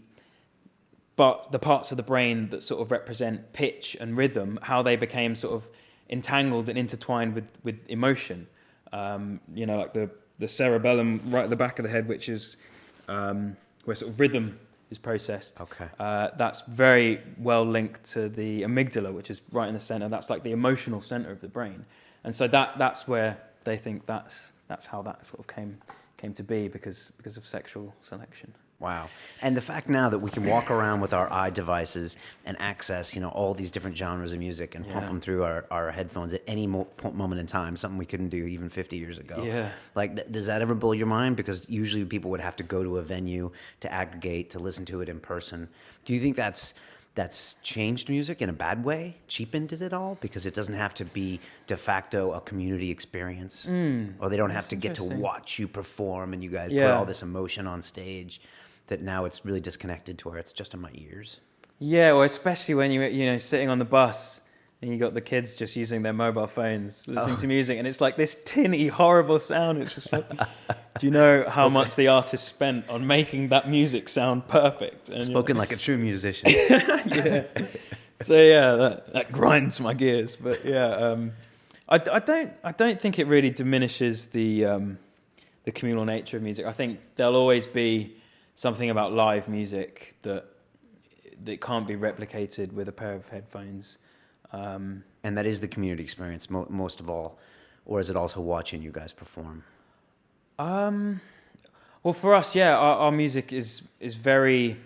parts of the brain that sort of represent pitch and rhythm, how they became sort of entangled and intertwined with emotion. Like the cerebellum right at the back of the head, which is where sort of rhythm is processed. Okay. That's very well linked to the amygdala, which is right in the center. That's like the emotional center of the brain. And so that's where they think that's how that sort of came to be, because of sexual selection. Wow. And the fact now that we can walk around with our iDevices and access, all these different genres of music and pump them through our headphones at any moment in time, something we couldn't do even 50 years ago. Yeah. Like, does that ever blow your mind? Because usually people would have to go to a venue to aggregate, to listen to it in person. Do you think that's changed music in a bad way, cheapened it at all? Because it doesn't have to be de facto a community experience, or they don't have to get to watch you perform and you guys put all this emotion on stage, that now it's really disconnected to where it's just in my ears. Yeah, well, especially when you're sitting on the bus and you got the kids just using their mobile phones, listening to music, and it's like this tinny, horrible sound. It's just like, do you know how much the artist spent on making that music sound perfect? And spoken like a true musician. Yeah. So yeah, that grinds my gears. But yeah, I don't think it really diminishes the communal nature of music. I think there'll always be something about live music that can't be replicated with a pair of headphones. And that is the community experience most of all, or is it also watching you guys perform? Well, for us, yeah, our music is very,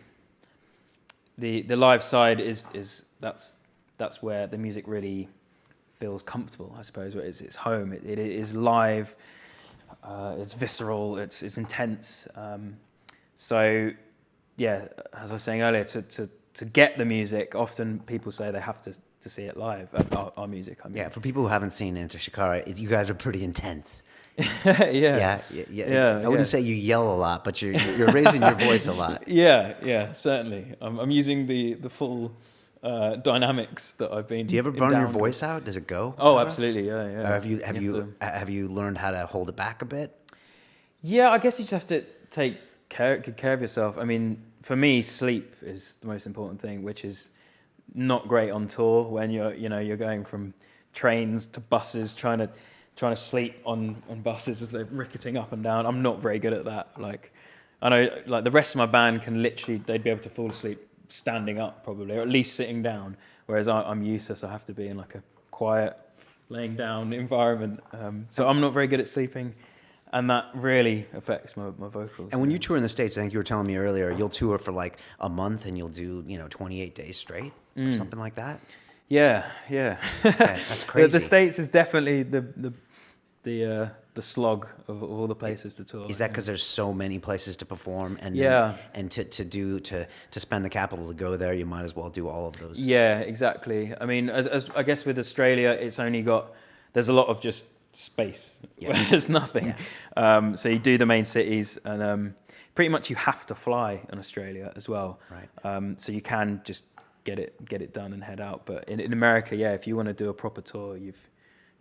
the live side is that's where the music really feels comfortable, I suppose. Where it's home. It is live. It's visceral. It's intense. So, yeah, as I was saying earlier, to get the music, often people say they have to see it live. Our music, I mean. Yeah, for people who haven't seen Enter Shikari, you guys are pretty intense. Yeah. I wouldn't say you yell a lot, but you're raising your voice a lot. Yeah, certainly. I'm using the full dynamics that I've been. Do you ever burn your voice out? Does it go? Oh, absolutely. Yeah. Or have you learned how to hold it back a bit? Yeah, I guess you just have to take good care of yourself. I mean, for me, sleep is the most important thing, which is not great on tour when you're going from trains to buses, trying to sleep on buses as they're ricketing up and down. I'm not very good at that. Like, I know, like the rest of my band they'd be able to fall asleep standing up probably, or at least sitting down, whereas I'm useless. I have to be in like a quiet, laying down environment. So I'm not very good at sleeping. And that really affects my vocals. And when you tour in the States, I think you were telling me earlier, you'll tour for like a month and you'll do 28 days straight, or something like that. Yeah. Okay, that's crazy. The States is definitely the slog of all the places to tour. Is that because there's so many places to perform, and to spend the capital to go there, you might as well do all of those? Yeah, exactly. I mean, as I guess with Australia, there's a lot of just space. Yeah. There's nothing. Yeah. So you do the main cities, and pretty much you have to fly in Australia as well. Right. So you can just get it done and head out. But in America, yeah, if you want to do a proper tour,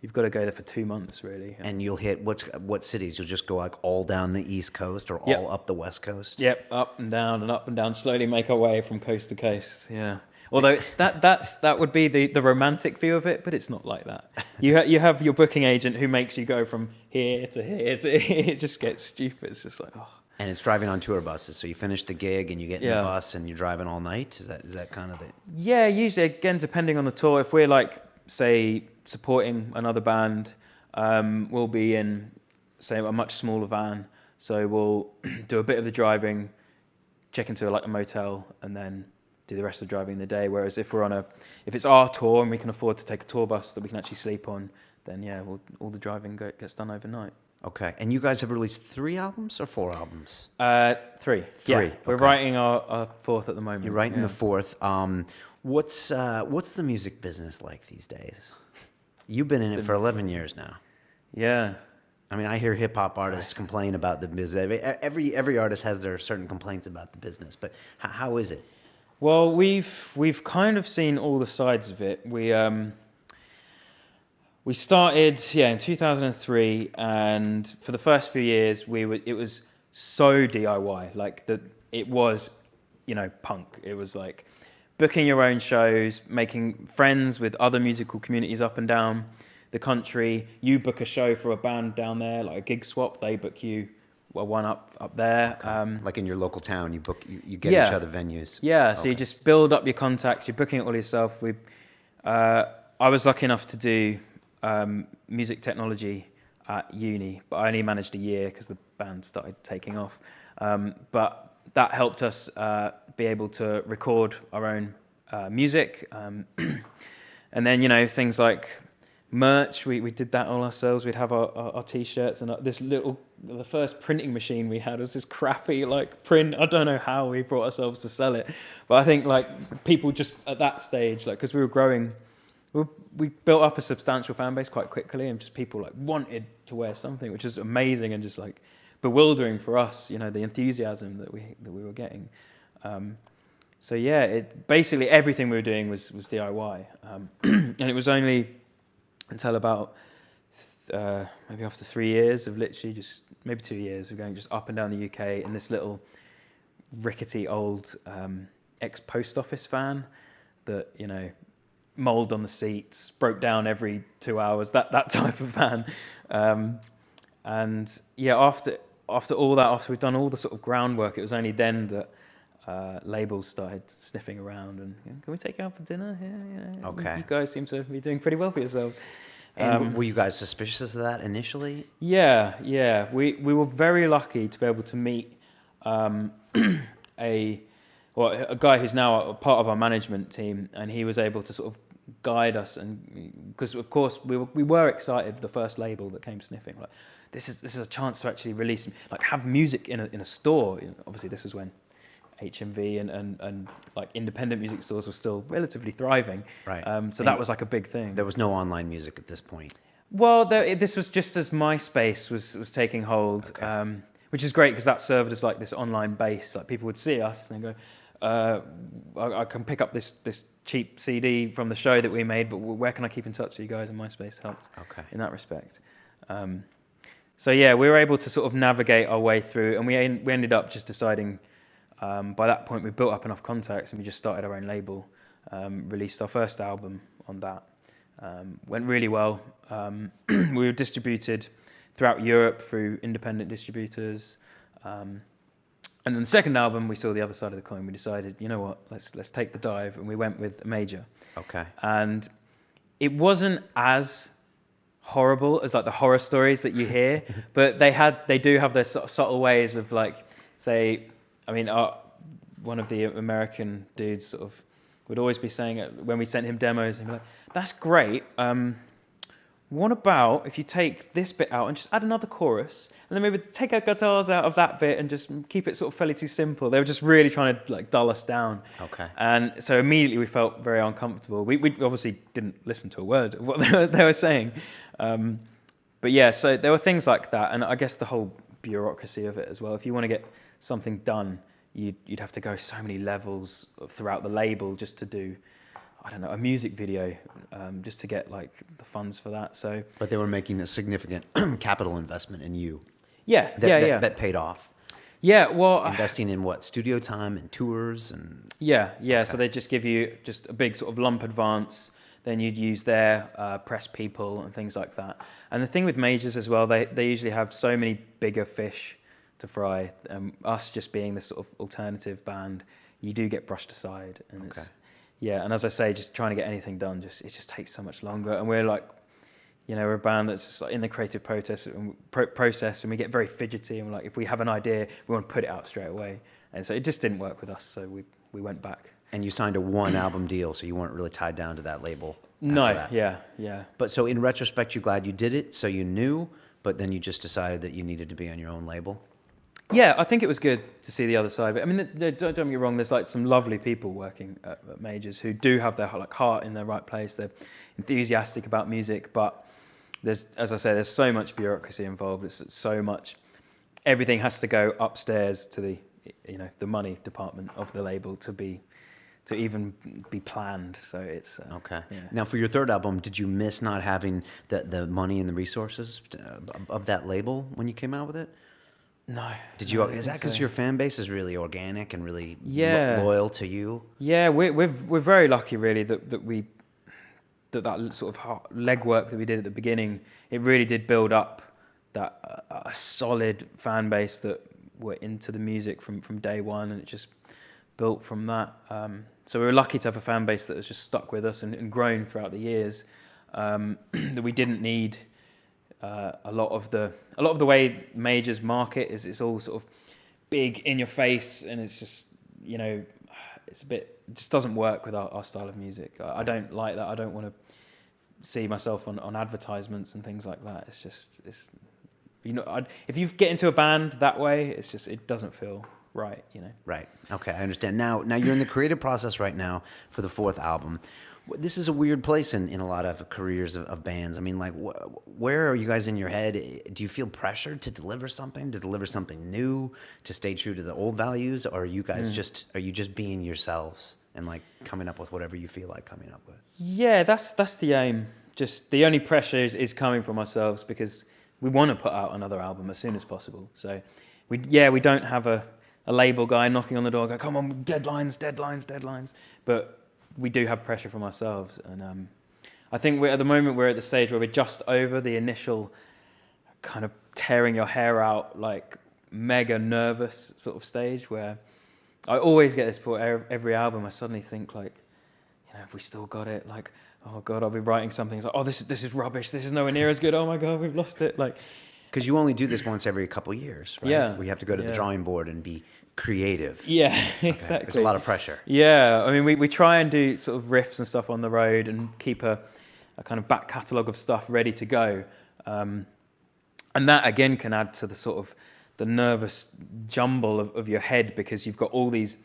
you've got to go there for 2 months, really. And you'll hit what cities? You'll just go like all down the East Coast or all up the West Coast? Yep, up and down, slowly make our way from coast to coast. Yeah. Although that would be the romantic view of it, but it's not like that. You have your booking agent who makes you go from here to here. It just gets stupid. It's just like, oh. And it's driving on tour buses. So you finish the gig and you get in the bus and you're driving all night. Is that kind of it? Yeah, usually again depending on the tour. If we're like say supporting another band, we'll be in say a much smaller van. So we'll do a bit of the driving, check into like a motel, and then do the rest of the driving in the day. Whereas if it's our tour and we can afford to take a tour bus that we can actually sleep on, then all the driving gets done overnight. Okay. And you guys have released 3 albums or 4 albums? 3. 3. Yeah. We're writing our 4th at the moment. You're writing the 4th. What's the music business like these days? You've been in it for 11 years now. Yeah. I mean, I hear hip hop artists complain about the business. Every artist has their certain complaints about the business, but how is it? Well, we've kind of seen all the sides of it. We started in 2003, and for the first few years it was so DIY. Like it was, punk. It was like booking your own shows, making friends with other musical communities up and down the country. You book a show for a band down there, like a gig swap. They book you one up there. Okay. Like in your local town, you get each other venues. Yeah, so you just build up your contacts. You're booking it all yourself. I was lucky enough to do music technology at uni, but I only managed a year because the band started taking off. But that helped us be able to record our own music. And then, things like merch, we did that all ourselves. We'd have our t-shirts, and the first printing machine we had was this crappy print. I don't know how we brought ourselves to sell it, but I think people just at that stage, because we were growing, we built up a substantial fan base quite quickly, and just people wanted to wear something, which is amazing and just bewildering for us, the enthusiasm that we were getting. So basically everything we were doing was DIY, and it was only until about maybe after 3 years of literally just maybe 2 years of going just up and down the UK in this little rickety old ex-post office van that mold on the seats, broke down every 2 hours, that type of van. And after all that, after we'd done all the sort of groundwork, it was only then that labels started sniffing around and can we take you out for dinner? Yeah. Okay. You guys seem to be doing pretty well for yourselves. And were you guys suspicious of that initially? Yeah. We were very lucky to be able to meet a guy who's now a part of our management team, and he was able to sort of guide us, and because of course we were excited. The first label that came sniffing, this is a chance to actually release, have music in a store. Obviously, this was when HMV and independent music stores were still relatively thriving. Right. So that was a big thing. There was no online music at this point. Well, this was just as MySpace was taking hold, okay. Which is great because that served as this online base. People would see us and then go, I can pick up this cheap CD from the show that we made, but where can I keep in touch with you guys? And MySpace helped in that respect. So we were able to sort of navigate our way through, and we ended up just deciding. By that point, we built up enough contacts, and we just started our own label. Released our first album on that. Went really well. We were distributed throughout Europe through independent distributors. And then the second album, we saw the other side of the coin. We decided, you know what, let's take the dive, and we went with a major. Okay. And it wasn't as horrible as the horror stories that you hear, but they do have their sort of subtle ways of one of the American dudes sort of would always be saying it when we sent him demos, and be like, "That's great. What about if you take this bit out and just add another chorus, and then maybe take our guitars out of that bit and just keep it sort of fairly simple?" They were just really trying to dull us down. Okay. And so immediately we felt very uncomfortable. We obviously didn't listen to a word of what they were saying, but so there were things like that, and I guess the whole bureaucracy of it as well. If you want to get something done, you'd have to go so many levels throughout the label just to do I don't know, a music video, just to get like the funds for that. So, But they were making a significant capital investment in you. yeah, That paid off. Yeah, well, Investing in what, studio time and tours and. yeah. Okay. So they just give you just a big sort of lump advance. Then you'd use their press people and things like that. And the thing with majors as well, they usually have so many bigger fish to fry. Us just being this sort of alternative band, you do get brushed aside. And it's, yeah, and as I say, just trying to get anything done, it just takes so much longer. And we're like, you know, we're a band that's just like in the creative process, and we get very fidgety. And we're like, if we have an idea, we want to put it out straight away. And so it just didn't work with us, so we went back. And you signed a 1-album deal, so you weren't really tied down to that label. No, that. yeah. But so in retrospect, you're glad you did it, so you knew, but then you just decided that you needed to be on your own label? Yeah, I think it was good to see the other side of it. I mean, don't get me wrong, there's like some lovely people working at majors who do have their like heart in the right place. They're enthusiastic about music, but there's, as I say, there's so much bureaucracy involved. It's so much, everything has to go upstairs to the, you know, the money department of the label to even be planned. So it's okay. Yeah. Now, for your third album, did you miss not having the money and the resources of that label when you came out with it? No. Did you? Is that because your fan base is really organic and really loyal to you? Yeah, we're very lucky, really, that sort of legwork that we did at the beginning, it really did build up that a solid fan base that were into the music from day one, and it just built from that. So we were lucky to have a fan base that has just stuck with us and grown throughout the years. That we didn't need a lot of the way majors market is it's all sort of big in your face, and it's just, you know, it just doesn't work with our style of music. I don't like that. I don't want to see myself on advertisements and things like that. It's you know, if you get into a band that way, it doesn't feel right, you know. Right. Okay, I understand. Now you're in the creative process right now for the fourth album. This is a weird place in a lot of careers of bands. I mean, like, where are you guys in your head? Do you feel pressured to deliver something new, to stay true to the old values, or are you guys just being yourselves and like coming up with whatever you feel like coming up with? Yeah, that's the aim. Just the only pressure is coming from ourselves, because we want to put out another album as soon as possible. So we don't have a label guy knocking on the door, go, come on, deadlines. But we do have pressure from ourselves, and I think at the moment we're at the stage where we're just over the initial kind of tearing your hair out, like mega nervous sort of stage, where I always get this for every album. I suddenly think, like, you know, have we still got it? Like, oh God, I'll be writing something. It's like, oh, this is rubbish. This is nowhere near as good. Oh my God, we've lost it. Like, because you only do this once every couple of years, right? Yeah. We have to go to the drawing board and be creative. Yeah, Okay. exactly. There's a lot of pressure. Yeah, I mean, we try and do sort of riffs and stuff on the road and keep a kind of back catalogue of stuff ready to go. And that, again, can add to the sort of the nervous jumble of your head, because you've got all these,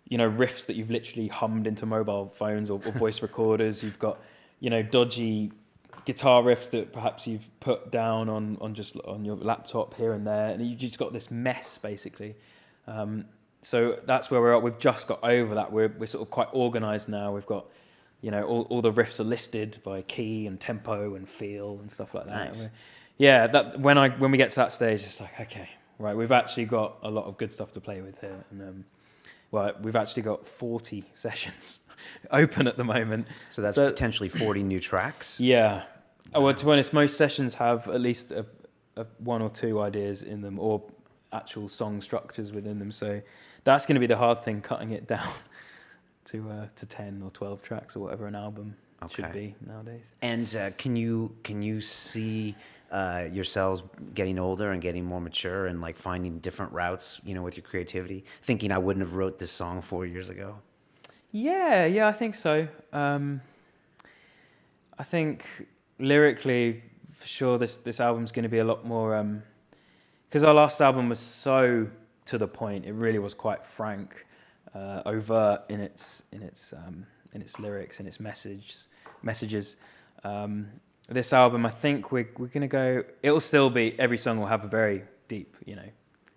you know, riffs that you've literally hummed into mobile phones or voice recorders. You've got, you know, dodgy guitar riffs that perhaps you've put down on your laptop here and there, and you've just got this mess, basically. So that's where we're at. We've just got over that. We're sort of quite organised now. We've got, you know, all the riffs are listed by key and tempo and feel and stuff like that. Nice. Yeah, that when we get to that stage, it's like, okay, right, we've actually got a lot of good stuff to play with here, and we've actually got 40 sessions open at the moment. So that's potentially 40 new tracks? Yeah. Oh, well, to be honest, most sessions have at least a one or two ideas in them, or actual song structures within them. So that's going to be the hard thing, cutting it down to 10 or 12 tracks or whatever an album should be nowadays. And can you see yourselves getting older and getting more mature and like finding different routes, you know, with your creativity? Thinking I wouldn't have wrote this song 4 years ago. Yeah, I think so. I think lyrically, for sure, this album's going to be a lot more, because our last album was so to the point. It really was quite frank, overt in its lyrics, in its messages. This album, I think we're going to go. It'll still be, every song will have a very deep, you know,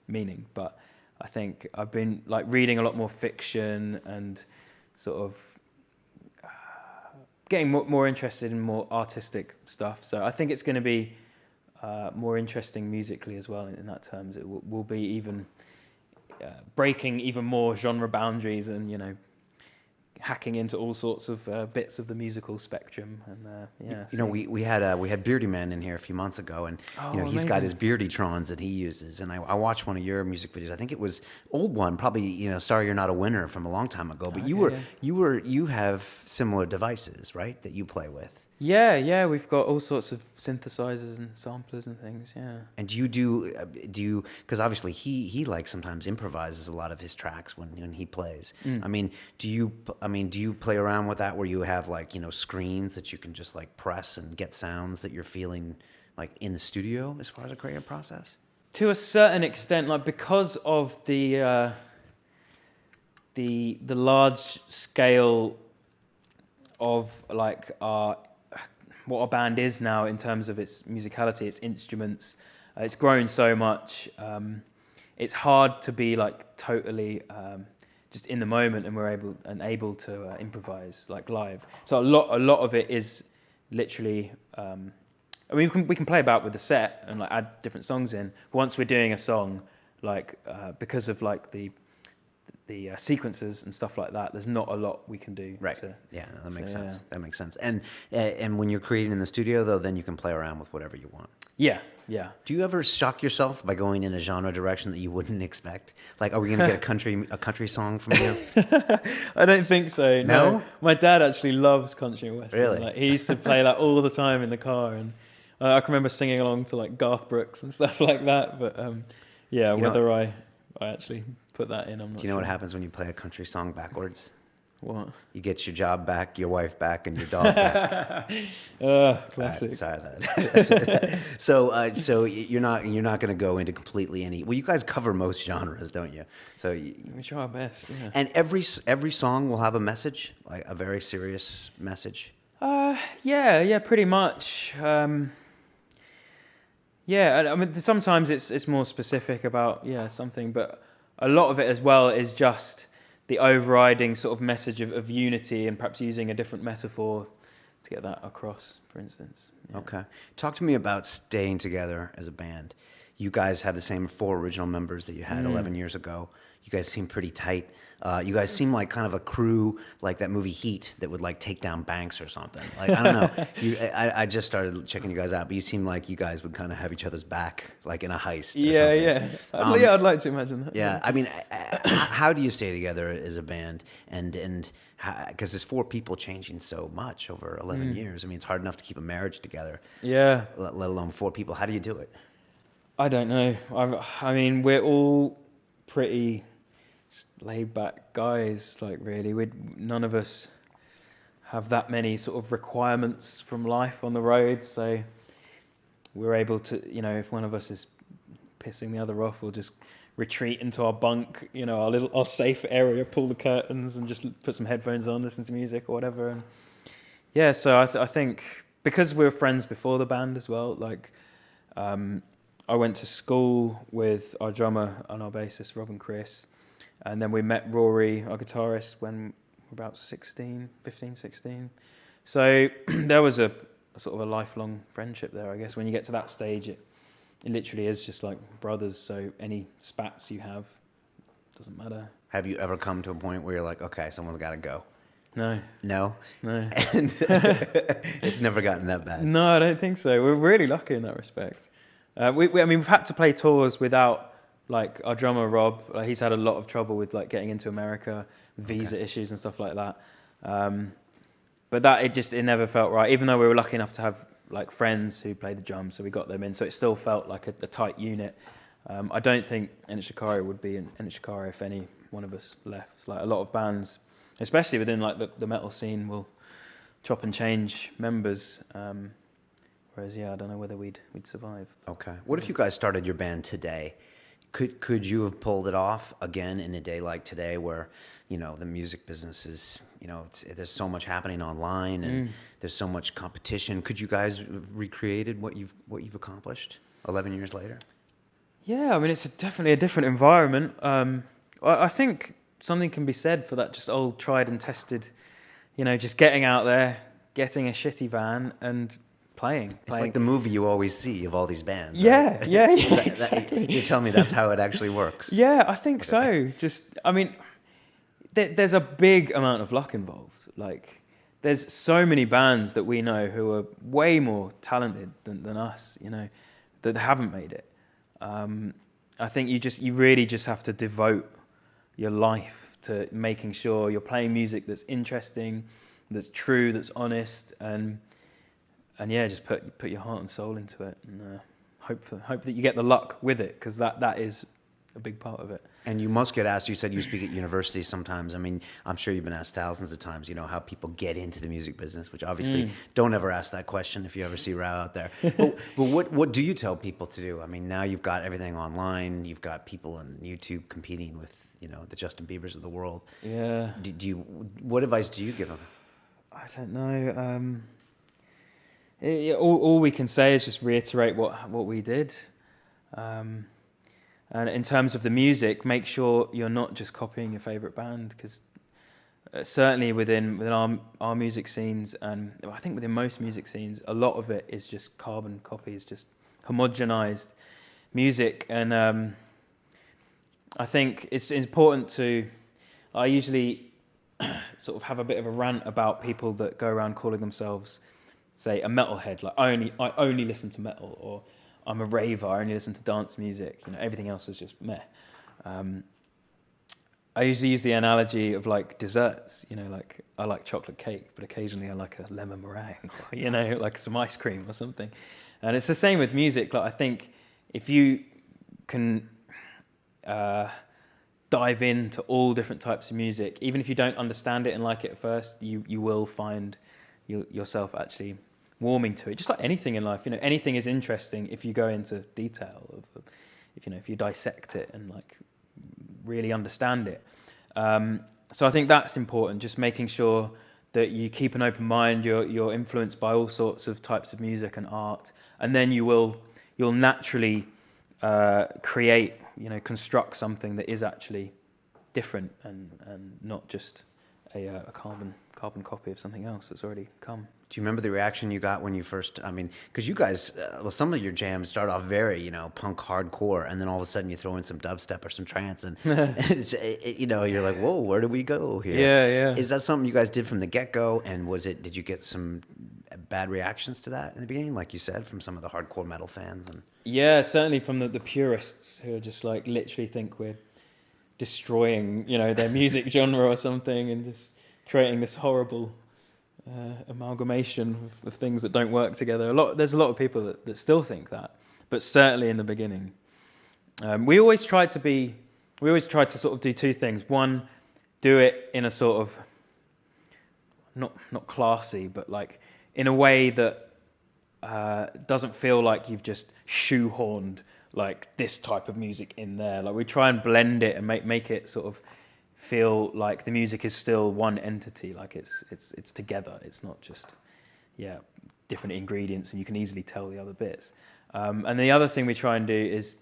meaning. But I think I've been like reading a lot more fiction and sort of getting more interested in more artistic stuff. So I think it's going to be more interesting musically as well in that terms. It will be even breaking even more genre boundaries and, you know, hacking into all sorts of bits of the musical spectrum. And you know, we had Beardy Man in here a few months ago, and you know, he's got his Beardytrons that he uses. And I watched one of your music videos. I think it was old one, probably, you know, Sorry You're Not a Winner from a long time ago. But you have similar devices, right, that you play with. Yeah, we've got all sorts of synthesizers and samplers and things, yeah. And do you, because obviously he like sometimes improvises a lot of his tracks when he plays. I mean, do you play around with that where you have, like, you know, screens that you can just like press and get sounds that you're feeling like in the studio as far as a creative process? To a certain extent, like, because of the large scale of like what our band is now in terms of its musicality, its instruments, it's grown so much. It's hard to be like totally just in the moment, and we're able to improvise like live. So a lot of it is literally. I mean, we can play about with the set and like add different songs in. But once we're doing a song, like because of like the sequences and stuff like that, there's not a lot we can do. Right. That makes sense. Yeah. That makes sense. And when you're creating in the studio, though, then you can play around with whatever you want. Yeah. Do you ever shock yourself by going in a genre direction that you wouldn't expect? Like, are we going to get a country song from you? I don't think so. No? My dad actually loves country and western. Really? Like, he used to play that all the time in the car, and I can remember singing along to like Garth Brooks and stuff like that. But whether I actually put that in, I'm not sure. Do you know what happens when you play a country song backwards? What? You get your job back, your wife back, and your dog back. Classic. Sorry that. So you're not going to go into completely any. Well, you guys cover most genres, don't you? So we try our best. Yeah. And every song will have a message, like a very serious message. Yeah, pretty much. I mean, sometimes it's more specific about something, but a lot of it as well is just the overriding sort of message of unity, and perhaps using a different metaphor to get that across, for instance. Yeah. Okay. Talk to me about staying together as a band. You guys have the same 4 original members that you had 11 years ago. You guys seem pretty tight. You guys seem like kind of a crew, like that movie Heat, that would like take down banks or something. Like, I don't know. I just started checking you guys out, but you seem like you guys would kind of have each other's back, like in a heist. Yeah. I'd like to imagine that. Yeah, I mean, how do you stay together as a band? And because there's 4 people changing so much over 11 years. I mean, it's hard enough to keep a marriage together. Yeah. Let alone 4 people. How do you do it? I don't know. I mean, we're all pretty laid back guys, like, really. None of us have that many sort of requirements from life on the road, so we're able to, you know, if one of us is pissing the other off, we'll just retreat into our bunk, you know, our safe area, pull the curtains and just put some headphones on, listen to music or whatever. And yeah, so I think because we were friends before the band as well, like I went to school with our drummer and our bassist, Rob and Chris. And then we met Rory, our guitarist, when we were about 15, 16. So there was a sort of a lifelong friendship there, I guess. When you get to that stage, it literally is just like brothers. So any spats you have, doesn't matter. Have you ever come to a point where you're like, okay, someone's got to go? No. No? No. And it's never gotten that bad? No, I don't think so. We're really lucky in that respect. I mean, we've had to play tours without, like, our drummer Rob. Like, he's had a lot of trouble with like getting into America, visa issues and stuff like that. But that it never felt right. Even though we were lucky enough to have like friends who played the drums, so we got them in. So it still felt like a tight unit. I don't think Enter Shikari would be Enter Shikari if any one of us left. Like, a lot of bands, especially within like the metal scene, will chop and change members. Whereas, I don't know whether we'd survive. Okay. What if you guys started your band today? Could you have pulled it off again in a day like today, where, you know, the music business is, you know, there's so much happening online and there's so much competition? Could you guys recreated what you've accomplished 11 years later? Yeah, I mean, it's definitely a different environment. I think something can be said for that just old tried and tested, you know, just getting out there, getting a shitty van and playing. It's like the movie you always see of all these bands. Yeah, right? yeah, yeah, exactly. You're telling me that's how it actually works. Yeah, I think so. I mean, there's a big amount of luck involved. Like, there's so many bands that we know who are way more talented than us, you know, that haven't made it. I think you really just have to devote your life to making sure you're playing music that's interesting, that's true, that's honest, and yeah, just put your heart and soul into it, and hope that you get the luck with it, because that is a big part of it. And you must get asked, you said you speak at universities sometimes. I mean, I'm sure you've been asked thousands of times, you know, how people get into the music business, which obviously don't ever ask that question if you ever see Rou out there. but what do you tell people to do? I mean, now you've got everything online. You've got people on YouTube competing with, you know, the Justin Biebers of the world. Yeah. What advice do you give them? I don't know. All we can say is just reiterate what we did. And in terms of the music, make sure you're not just copying your favourite band, because certainly within our music scenes, and I think within most music scenes, a lot of it is just carbon copies, just homogenized music. And I think it's important to... I usually sort of have a bit of a rant about people that go around calling themselves, say, a metalhead, like I only listen to metal, or I'm a raver, I only listen to dance music, you know, everything else is just meh. I usually use the analogy of like desserts, you know, like I like chocolate cake, but occasionally I like a lemon meringue, or, you know, like some ice cream or something. And it's the same with music. Like, I think if you can dive into all different types of music, even if you don't understand it and like it at first, you will find yourself actually warming to it. Just like anything in life, you know, anything is interesting if you go into detail, if you dissect it and like really understand it. So I think that's important, just making sure that you keep an open mind, you're influenced by all sorts of types of music and art, and then you'll naturally create, you know, construct something that is actually different and not just a carbon copy of something else that's already come. Do you remember the reaction you got when you first, I mean, because you guys, some of your jams start off very, you know, punk hardcore, and then all of a sudden you throw in some dubstep or some trance, and you know, you're like, whoa, where do we go here? Yeah. Is that something you guys did from the get-go, and did you get some bad reactions to that in the beginning, like you said, from some of the hardcore metal fans? Yeah, certainly from the purists who are just like literally think we're destroying, you know, their music genre or something, and just creating this horrible amalgamation of things that don't work together. There's a lot of people that still think that, but certainly in the beginning, we always tried to sort of do two things. One, do it in a sort of not classy, but like in a way that doesn't feel like you've just shoehorned like this type of music in there. Like, we try and blend it and make it sort of feel like the music is still one entity, like it's together. It's not just different ingredients, and you can easily tell the other bits. And the other thing we try and do is,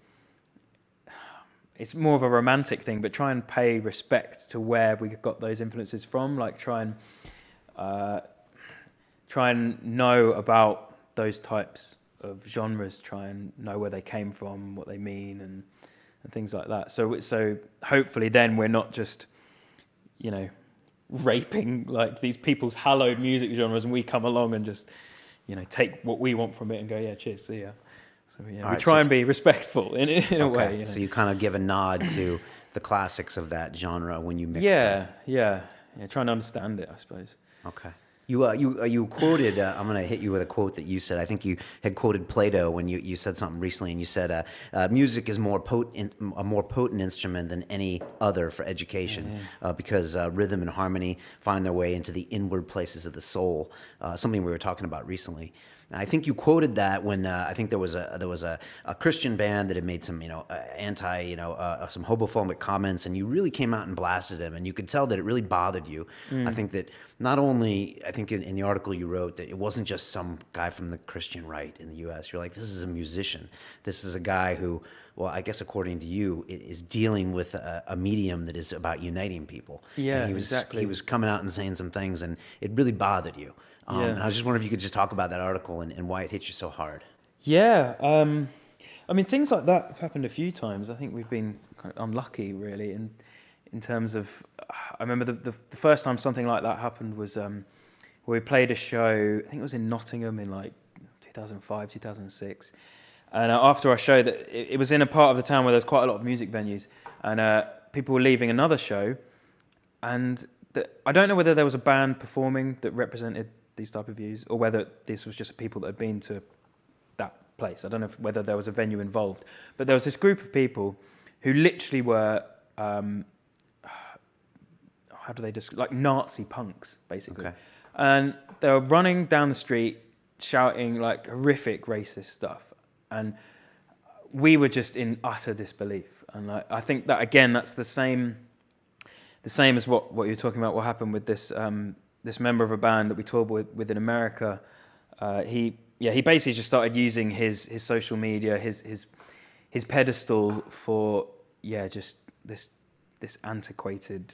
it's more of a romantic thing, but try and pay respect to where we got those influences from. Like, try and know about those types of genres, try and know where they came from, what they mean, and things like that. So hopefully then we're not just, you know, raping like these people's hallowed music genres, and we come along and just, you know, take what we want from it and go, yeah, cheers, see ya. So yeah, we try and be respectful in a way. You know? So you kind of give a nod to the classics of that genre when you mix them. Yeah, trying to understand it, I suppose. Okay. You quoted, I'm going to hit you with a quote that you said. I think you had quoted Plato when you said something recently, and you said, music is a more potent instrument than any other for education, because rhythm and harmony find their way into the inward places of the soul, something we were talking about recently. I think you quoted that when I think there was a Christian band that had made some, you know, some homophobic comments, and you really came out and blasted him, and you could tell that it really bothered you. I think that not only, I think in the article you wrote, that it wasn't just some guy from the Christian right in the U.S. You're like, this is a musician. This is a guy who, well, I guess according to you, is dealing with a medium that is about uniting people. Yeah, and exactly. He was coming out and saying some things, and it really bothered you. And I was just wondering if you could just talk about that article and why it hit you so hard. Yeah, I mean, things like that have happened a few times. I think we've been kind of unlucky, really, in terms of. I remember the first time something like that happened was where we played a show. I think it was in Nottingham in like 2005, 2006. And after our show, that it was in a part of the town where there's quite a lot of music venues, and people were leaving another show, and I don't know whether there was a band performing that represented these type of views, or whether this was just people that had been to that place. I don't know whether there was a venue involved, but there was this group of people who literally were, how do they describe, like Nazi punks, basically. Okay. And they were running down the street, shouting like horrific racist stuff. And we were just in utter disbelief. And like, I think that, again, that's the same as what you were talking about, what happened with this this member of a band that we toured with in America. He basically just started using his social media, his pedestal for just this antiquated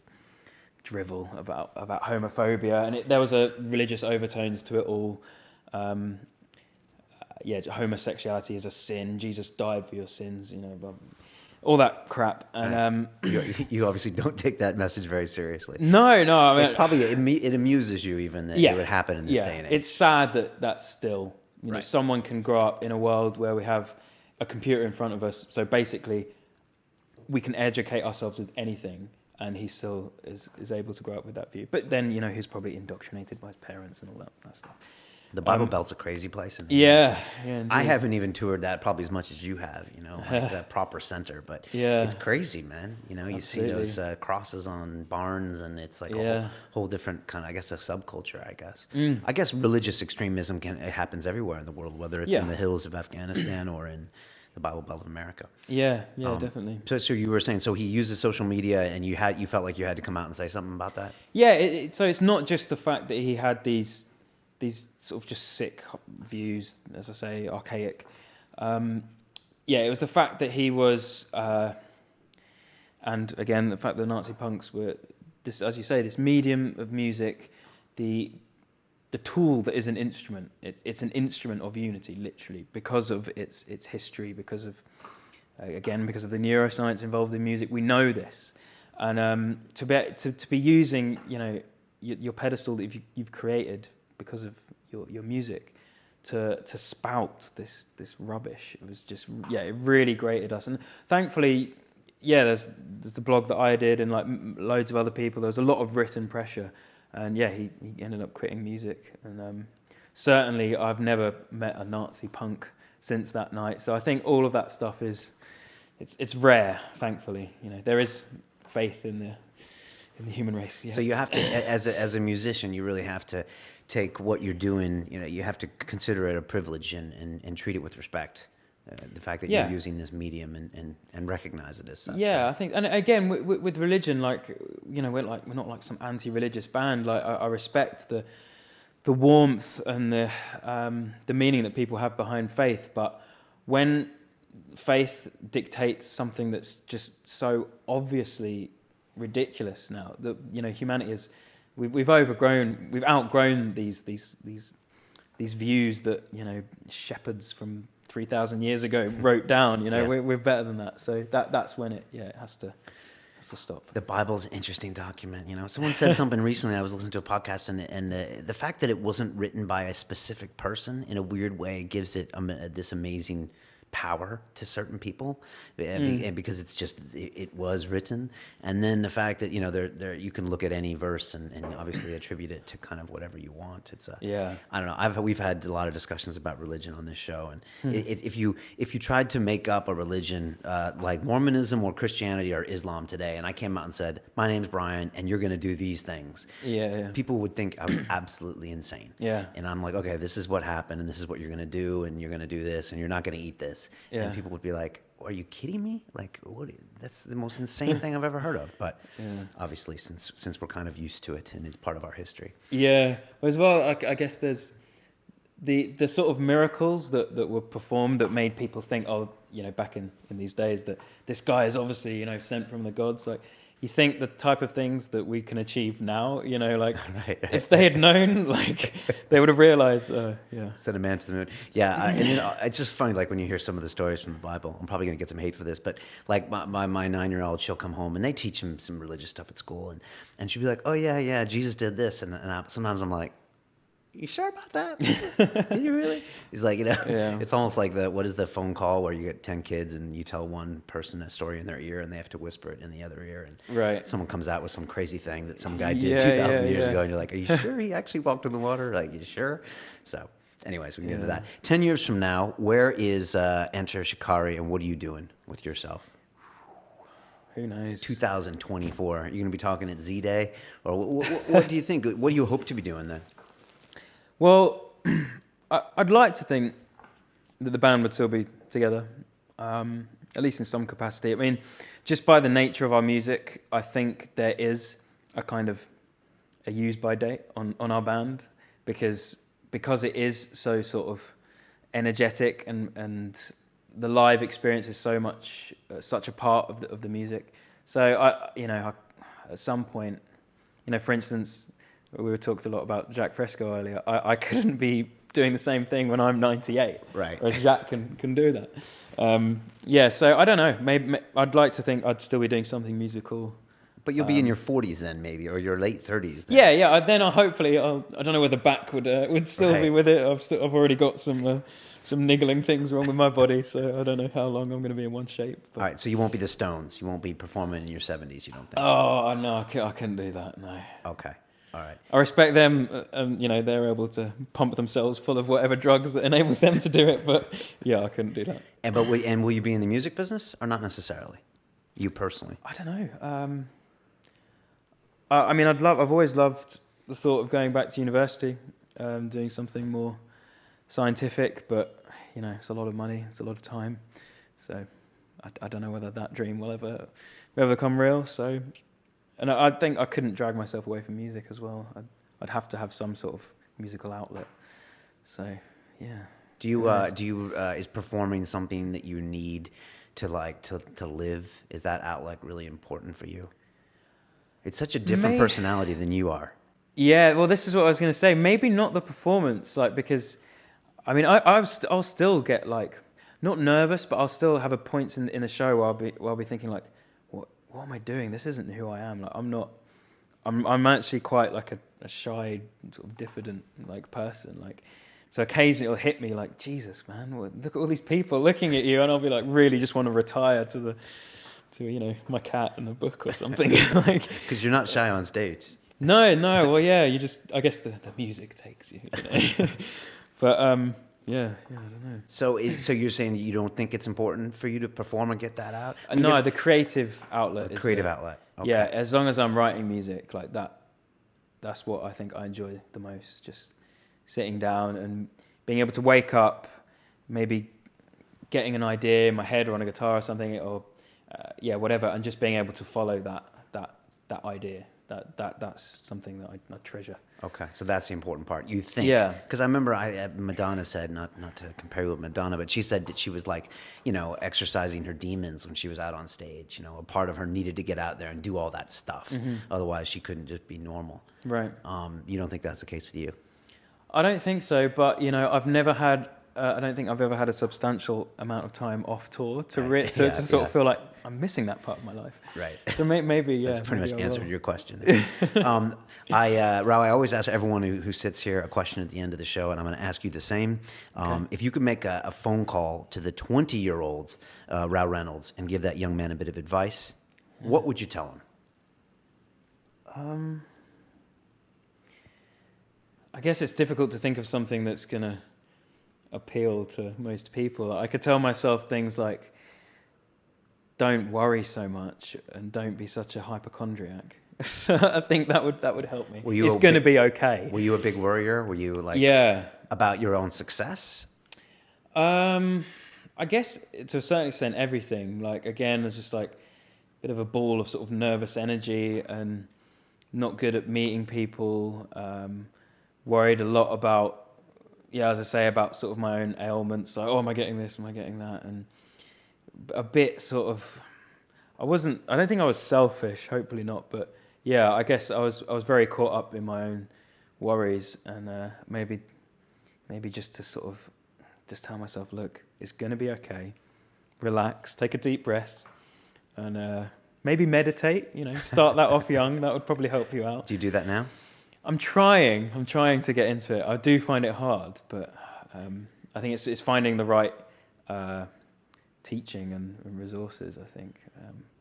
drivel about homophobia, and there was a religious overtones to it all. Homosexuality is a sin. Jesus died for your sins, all that crap. And you obviously don't take that message very seriously. No. I mean, it amuses you even that it would happen in this day and age. It's sad that that's still, right. Someone can grow up in a world where we have a computer in front of us. So basically, we can educate ourselves with anything, and he still is able to grow up with that view. But then, he's probably indoctrinated by his parents and all that stuff. The Bible Belt's a crazy place. Yeah. I haven't even toured that probably as much as you have, like that proper center. But it's crazy, man. You see those crosses on barns, and it's like a whole different kind of, I guess, a subculture, I guess. I guess religious extremism it happens everywhere in the world, whether it's in the hills of Afghanistan or in the Bible Belt of America. Yeah, definitely. So you were saying, so he uses social media, and you felt like you had to come out and say something about that? Yeah, so it's not just the fact that he had these sort of just sick views, as I say, archaic. It was the fact that he was, and again, the fact that the Nazi punks were this, as you say, this medium of music, the tool that is an instrument. It's an instrument of unity, literally, because of its history, because of the neuroscience involved in music. We know this, and to be using your pedestal that you've created because of your music to spout this rubbish. It was just it really grated us. And thankfully, there's the blog that I did, and like loads of other people. There was a lot of written pressure, and he ended up quitting music. And certainly I've never met a Nazi punk since that night. So I think all of that stuff it's rare, thankfully. There is faith in the human race. So you have to, as a musician, you really have to take what you're doing. You have to consider it a privilege and treat it with respect. The fact that you're using this medium and recognize it as such. Yeah, I think, and again with religion, we're not like some anti-religious band. Like I respect the warmth and the meaning that people have behind faith, but when faith dictates something that's just so obviously ridiculous now, that humanity is, we've outgrown these views that shepherds from 3,000 years ago wrote down. We're better than that. So that's when it has to stop. The Bible's an interesting document. Someone said something recently. I was listening to a podcast, and the fact that it wasn't written by a specific person in a weird way gives it this amazing power to certain people, because it's just it was written. And then the fact that there you can look at any verse and obviously attribute it to kind of whatever you want. It's I don't know, we've had a lot of discussions about religion on this show, and if you tried to make up a religion like Mormonism or Christianity or Islam today, and I came out and said, my name's Brian and you're going to do these things, people would think I was absolutely insane. And I'm like, okay, this is what happened, and this is what you're going to do, and you're going to do this, and you're not going to eat this. And people would be like, are you kidding me? Like, that's the most insane thing I've ever heard of. But obviously, since we're kind of used to it and it's part of our history. As well, I guess there's the sort of miracles that were performed that made people think, back in these days, that this guy is obviously sent from the gods. Like, you think the type of things that we can achieve now, like Right. if they had known, like they would have realized, yeah. Send a man to the moon. Yeah, and it's just funny, like when you hear some of the stories from the Bible. I'm probably going to get some hate for this, but like my 9-year-old, she'll come home and they teach him some religious stuff at school, and she'll be like, "Oh yeah, Jesus did this," and sometimes I'm like, "You sure about that? Did you really?" He's like, Yeah. It's almost like what is the phone call where you get 10 kids and you tell one person a story in their ear and they have to whisper it in the other ear, and Right. someone comes out with some crazy thing that some guy did Yeah, 2,000 years yeah. ago, and you're like, "Are you sure he actually walked in the water? Like, you sure?" So, anyways, we can get into Yeah. that. 10 years from now, where is Enter Shikari, and what are you doing with yourself? Who knows? 2024. Are you going to be talking at Z Day, or what do you think? What do you hope to be doing then? Well, I'd like to think that the band would still be together, at least in some capacity. I mean, just by the nature of our music, I think there is a kind of a use-by date on our band, because it is so sort of energetic, and the live experience is so much such a part of the music. So I at some point, for instance, we were talked a lot about Jack Fresco earlier. I couldn't be doing the same thing when I'm 98, Right? whereas Jack can do that. So I don't know. Maybe I'd like to think I'd still be doing something musical. But you'll be in your 40s then, maybe, or your late 30s. Then. Yeah. Then hopefully I don't know whether back would still be with it. I've already got some niggling things wrong with my body, so I don't know how long I'm going to be in one shape. But. All right, so you won't be the Stones. You won't be performing in your 70s. You don't think? Oh no, I couldn't do that. No. Okay. All right. I respect them, they're able to pump themselves full of whatever drugs that enables them to do it. But yeah, I couldn't do that. And will you be in the music business or not necessarily? You personally? I don't know. I've always loved the thought of going back to university, doing something more scientific. But it's a lot of money, it's a lot of time. So I don't know whether that dream will ever come real. So. And I think I couldn't drag myself away from music as well. I'd have to have some sort of musical outlet. So, yeah. Do you is performing something that you need to live? Is that outlet really important for you? It's such a different personality than you are. Yeah, well, this is what I was going to say. Maybe not the performance, because, I'll still get not nervous, but I'll still have a points in the show where I'll be thinking what am I doing? This isn't who I am. I'm actually quite a shy, sort of diffident person. So occasionally it'll hit me Jesus, man, look at all these people looking at you, and I'll be really just want to retire to my cat and a book or something. Because you're not shy on stage. No. Well, yeah, I guess the music takes you. But yeah, I don't know. So you're saying that you don't think it's important for you to perform and get that out? No, the creative outlet. Outlet. Okay. Yeah, as long as I'm writing music like that, that's what I think I enjoy the most. Just sitting down and being able to wake up, maybe getting an idea in my head or on a guitar or something, or whatever, and just being able to follow that idea. That's something that I treasure. Okay, so that's the important part. You think? Yeah. Because I remember Madonna said, not to compare you with Madonna, but she said that she was exercising her demons when she was out on stage. A part of her needed to get out there and do all that stuff. Mm-hmm. Otherwise, she couldn't just be normal. Right. You don't think that's the case with you? I don't think so, but I've never had. I don't think I've ever had a substantial amount of time off tour to sort of feel like I'm missing that part of my life. Right. So maybe, yeah. That's pretty much answered your question. I always ask everyone who sits here a question at the end of the show, and I'm going to ask you the same. Okay. If you could make a phone call to the 20-year-old Rou Reynolds and give that young man a bit of advice, what would you tell him? I guess it's difficult to think of something that's going to appeal to most people. I could tell myself things like, don't worry so much and don't be such a hypochondriac. I think that would help me. It's going to be okay. Were you a big worrier? Were you about your own success? I guess to a certain extent everything. Again, it's just a bit of a ball of sort of nervous energy and not good at meeting people. Worried a lot about, as I say, about sort of my own ailments. Am I getting this? Am I getting that? And a bit sort of, I don't think I was selfish, hopefully not, but yeah, I guess I was very caught up in my own worries, and maybe just to sort of just tell myself, look, it's going to be okay. Relax, take a deep breath, and maybe meditate, start that off young. That would probably help you out. Do you do that now? I'm trying to get into it. I do find it hard, but I think it's finding the right teaching and resources, I think.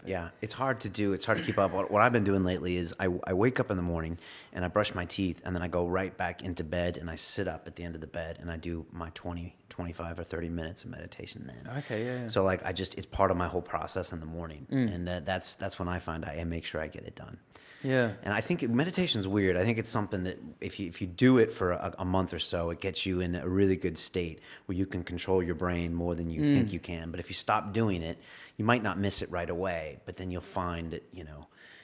Yeah, it's hard to do. It's hard to keep up. What I've been doing lately is I wake up in the morning and I brush my teeth, and then I go right back into bed and I sit up at the end of the bed and I do my 20, 25 or 30 minutes of meditation then. Okay, yeah. So like it's part of my whole process in the morning. And that's when I find I make sure I get it done. Yeah. And I think meditation's weird. I think it's something that if you do it for a month or so, it gets you in a really good state where you can control your brain more than you think you can. But if you stop doing it, you might not miss it right away, but then you'll find that,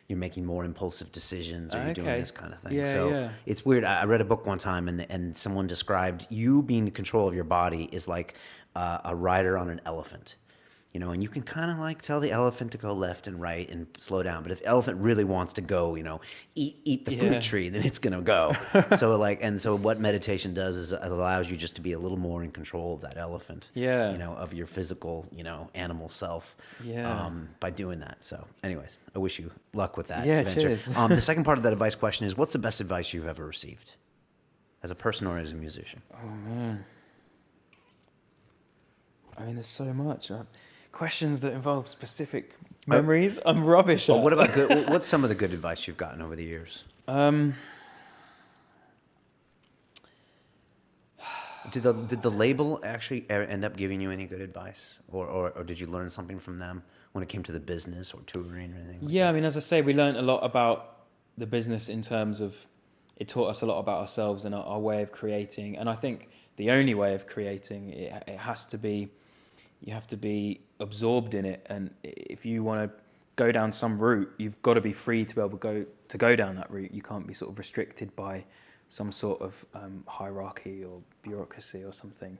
you're making more impulsive decisions, or you're doing this kind of thing. So it's weird. I read a book one time and someone described you being in control of your body is like a rider on an elephant. And you can kind of like tell the elephant to go left and right and slow down. But if the elephant really wants to go, eat the fruit tree, then it's going to go. So what meditation does is it allows you just to be a little more in control of that elephant, of your physical, animal self, by doing that. So anyways, I wish you luck with that adventure. Cheers. The second part of that advice question is, what's the best advice you've ever received as a person or as a musician? Oh, man. I mean, there's so much. Questions that involve specific memories, I'm rubbish at. What about what's some of the good advice you've gotten over the years? Did the label actually end up giving you any good advice, or did you learn something from them when it came to the business or touring or anything? I mean, as I say, we learned a lot about the business in terms of it taught us a lot about ourselves and our way of creating. And I think the only way of creating it has to be. You have to be absorbed in it, and if you want to go down some route, you've got to be free to be able to go down that route. You can't be sort of restricted by some sort of hierarchy or bureaucracy or something.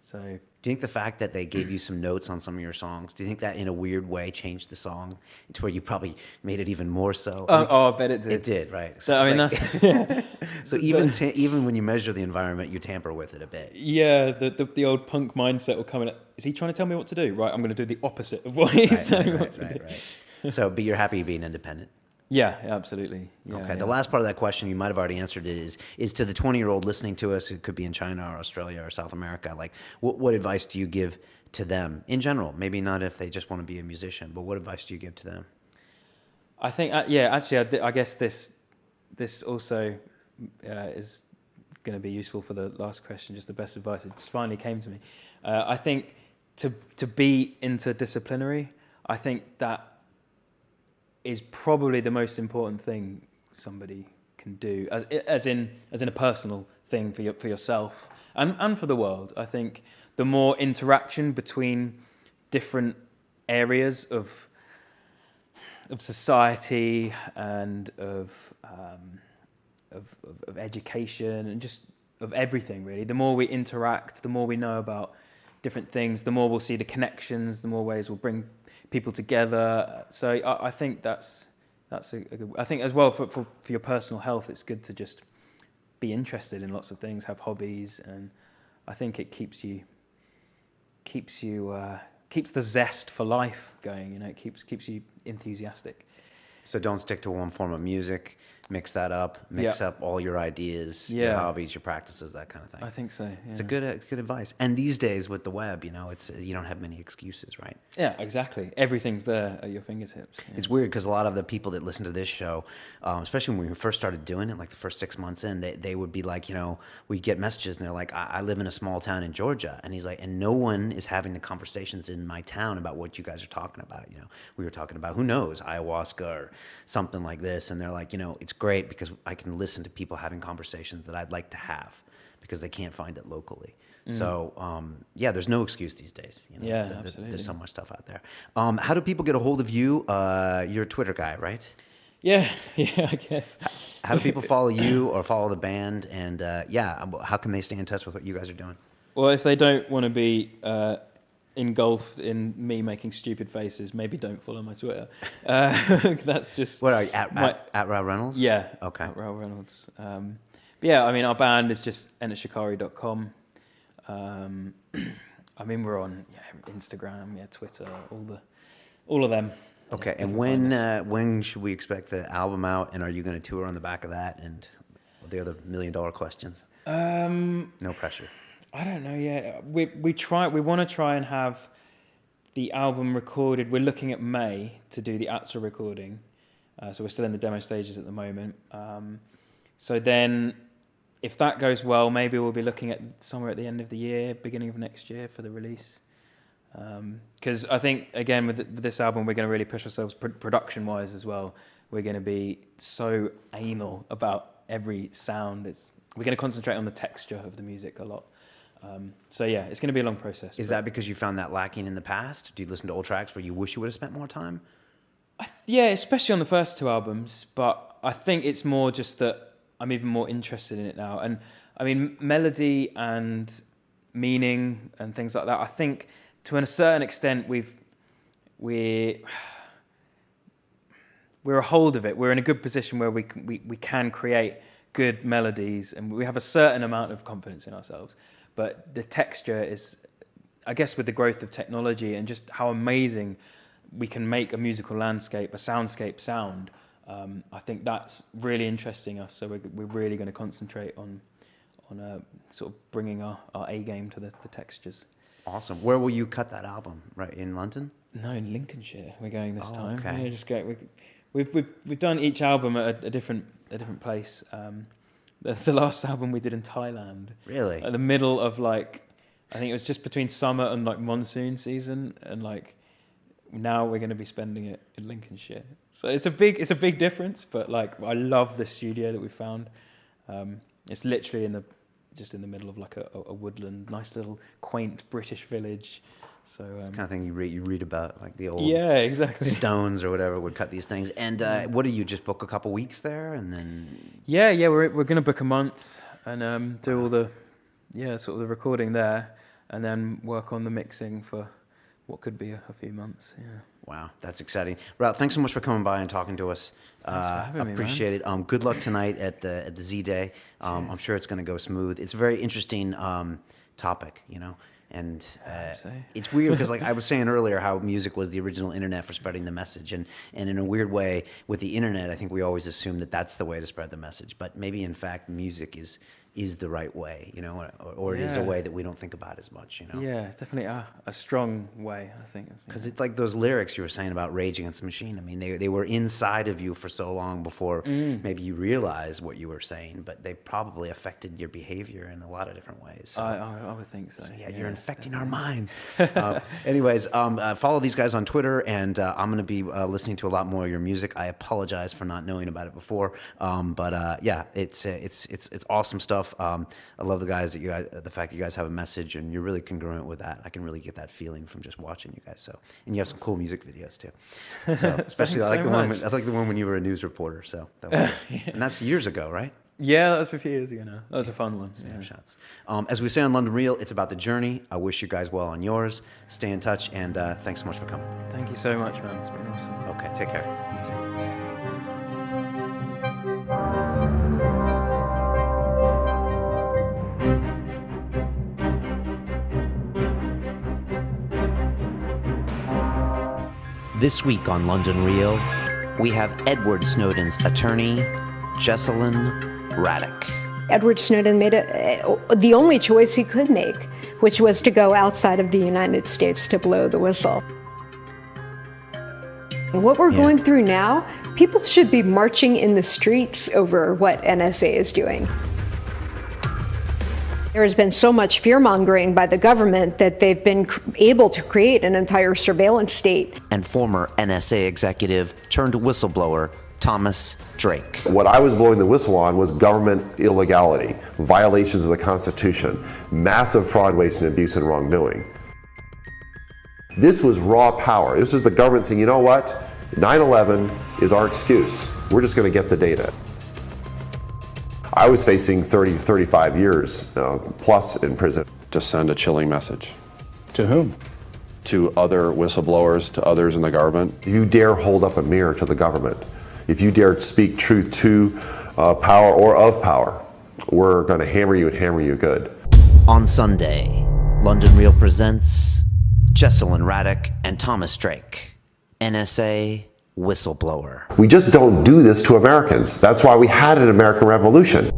So, do you think the fact that they gave you some notes on some of your songs, do you think that in a weird way changed the song to where you probably made it even more so? I bet it did. It did, right? So I mean, that's so even when you measure the environment, you tamper with it a bit. Yeah, the old punk mindset will come in. Is he trying to tell me what to do? Right, I'm going to do the opposite of what he's saying what to do. Right. So, but you're happy being independent. Yeah, absolutely. Yeah, okay, the last part of that question, you might have already answered it, is to the 20-year-old listening to us who could be in China or Australia or South America, like what advice do you give to them in general? Maybe not if they just want to be a musician, but what advice do you give to them? I think, actually, I guess this also is going to be useful for the last question, just the best advice. It just finally came to me. I think to be interdisciplinary, I think that is probably the most important thing somebody can do, as in a personal thing for yourself and for the world. I think the more interaction between different areas of society and of education and just of everything really, the more we interact, the more we know about different things, the more we'll see the connections, the more ways we'll bring people together. So I think that's a good, I think as well for your personal health, it's good to just be interested in lots of things, have hobbies, and I think it keeps the zest for life going. It keeps you enthusiastic. So don't stick to one form of music. Mix that up. Mix up all your ideas, your hobbies, your practices, that kind of thing. I think so. Yeah. It's a good advice. And these days with the web, it's you don't have many excuses, right? Yeah, exactly. Everything's there at your fingertips. Yeah. It's weird because a lot of the people that listen to this show, especially when we first started doing it, like the first 6 months in, they would be like, we'd get messages and they're like, I live in a small town in Georgia, and he's like, and no one is having the conversations in my town about what you guys are talking about. We were talking about, who knows, ayahuasca or something like this, and they're like, it's great because I can listen to people having conversations that I'd like to have because they can't find it locally. So, there's no excuse these days. Absolutely. There's so much stuff out there. How do people get a hold of you? You're a Twitter guy, right? Yeah, I guess. How do people follow you or follow the band? And how can they stay in touch with what you guys are doing? Well, if they don't want to be engulfed in me making stupid faces, maybe don't follow my Twitter. That's just... What are you, at Rou Reynolds? Yeah. Okay. At Rou Reynolds. Yeah, I mean, our band is just entershikari.com. I mean, we're on Instagram, Twitter, all of them. Okay, and when should we expect the album out, and are you going to tour on the back of that, and the other $1 million questions? No pressure. I don't know yet. We want to try and have the album recorded. We're looking at May to do the actual recording. So we're still in the demo stages at the moment. So then, if that goes well, maybe we'll be looking at somewhere at the end of the year, beginning of next year for the release. Because I think, again, with this album, we're going to really push ourselves production-wise as well. We're going to be so anal about every sound. We're going to concentrate on the texture of the music a lot. So yeah, it's going to be a long process. Is that because you found that lacking in the past? Do you listen to old tracks where you wish you would have spent more time? Yeah, especially on the first two albums. But I think it's more just that I'm even more interested in it now. And I mean, melody and meaning and things like that, I think to a certain extent we're a hold of it. We're in a good position where we can create good melodies, and we have a certain amount of confidence in ourselves. But the texture is, I guess, with the growth of technology and just how amazing we can make a musical landscape, a soundscape sound. I think that's really interesting us. So we're really going to concentrate on sort of bringing our A game to the textures. Awesome. Where will you cut that album? Right in London? No, in Lincolnshire. We're going this time. Okay. Yeah, just go. We've done each album at a different place. The last album we did in Thailand. Really? At the middle of I think it was just between summer and monsoon season, and now we're going to be spending it in Lincolnshire. So it's a big difference, but I love the studio that we found. It's literally just in the middle of a woodland, nice little quaint British village. So it's the kind of thing you read about, like the old exactly. Stones or whatever would cut these things. And what do you just book a couple weeks there and then? Yeah, we're going to book a month and do all the sort of the recording there, and then work on the mixing for what could be a few months. Yeah. Wow, that's exciting. Rou, thanks so much for coming by and talking to us. Thanks for having me, appreciate it. Good luck tonight at the Z Day. I'm sure it's going to go smooth. It's a very interesting topic, And it's weird because, I was saying earlier, how music was the original internet for spreading the message, and in a weird way, with the internet, I think we always assume that that's the way to spread the message. But maybe, in fact, music is the right way, or it is a way that we don't think about as much, Yeah, definitely a strong way, I think. Because it's like those lyrics you were saying about Rage Against the Machine. I mean, they were inside of you for so long before maybe you realized what you were saying, but they probably affected your behavior in a lot of different ways. So, I would think so. Yeah, you're infecting our minds. Anyways, follow these guys on Twitter, and I'm going to be listening to a lot more of your music. I apologize for not knowing about it before, but it's awesome stuff. I love the fact that you guys have a message, and you're really congruent with that. I can really get that feeling from just watching you guys. So, and you have some cool music videos too. So, especially I like the one when you were a news reporter. So, that was and that's years ago, right? Yeah, that was a few years ago now. That was a fun one. Snapshots. As we say on London Real, it's about the journey. I wish you guys well on yours. Stay in touch, and thanks so much for coming. Thank you so much, man. It's been awesome. Okay, take care. You too. This week on London Real, we have Edward Snowden's attorney, Jessalyn Raddick. Edward Snowden made the only choice he could make, which was to go outside of the United States to blow the whistle. What we're going through now, people should be marching in the streets over what NSA is doing. There has been so much fear-mongering by the government that they've been able to create an entire surveillance state. And former NSA executive turned whistleblower Thomas Drake. What I was blowing the whistle on was government illegality, violations of the Constitution, massive fraud, waste, and abuse and wrongdoing. This was raw power. This is the government saying, you know what? 9/11 is our excuse. We're just going to get the data. I was facing 35 years plus in prison. To send a chilling message. To whom? to other whistleblowers, to others in the government. If you dare hold up a mirror to the government, if you dare speak truth to power or of power, we're going to hammer you and hammer you good. On Sunday, London Real presents Jesselyn Raddick and Thomas Drake, NSA Whistleblower. We just don't do this to Americans. That's why we had an American Revolution.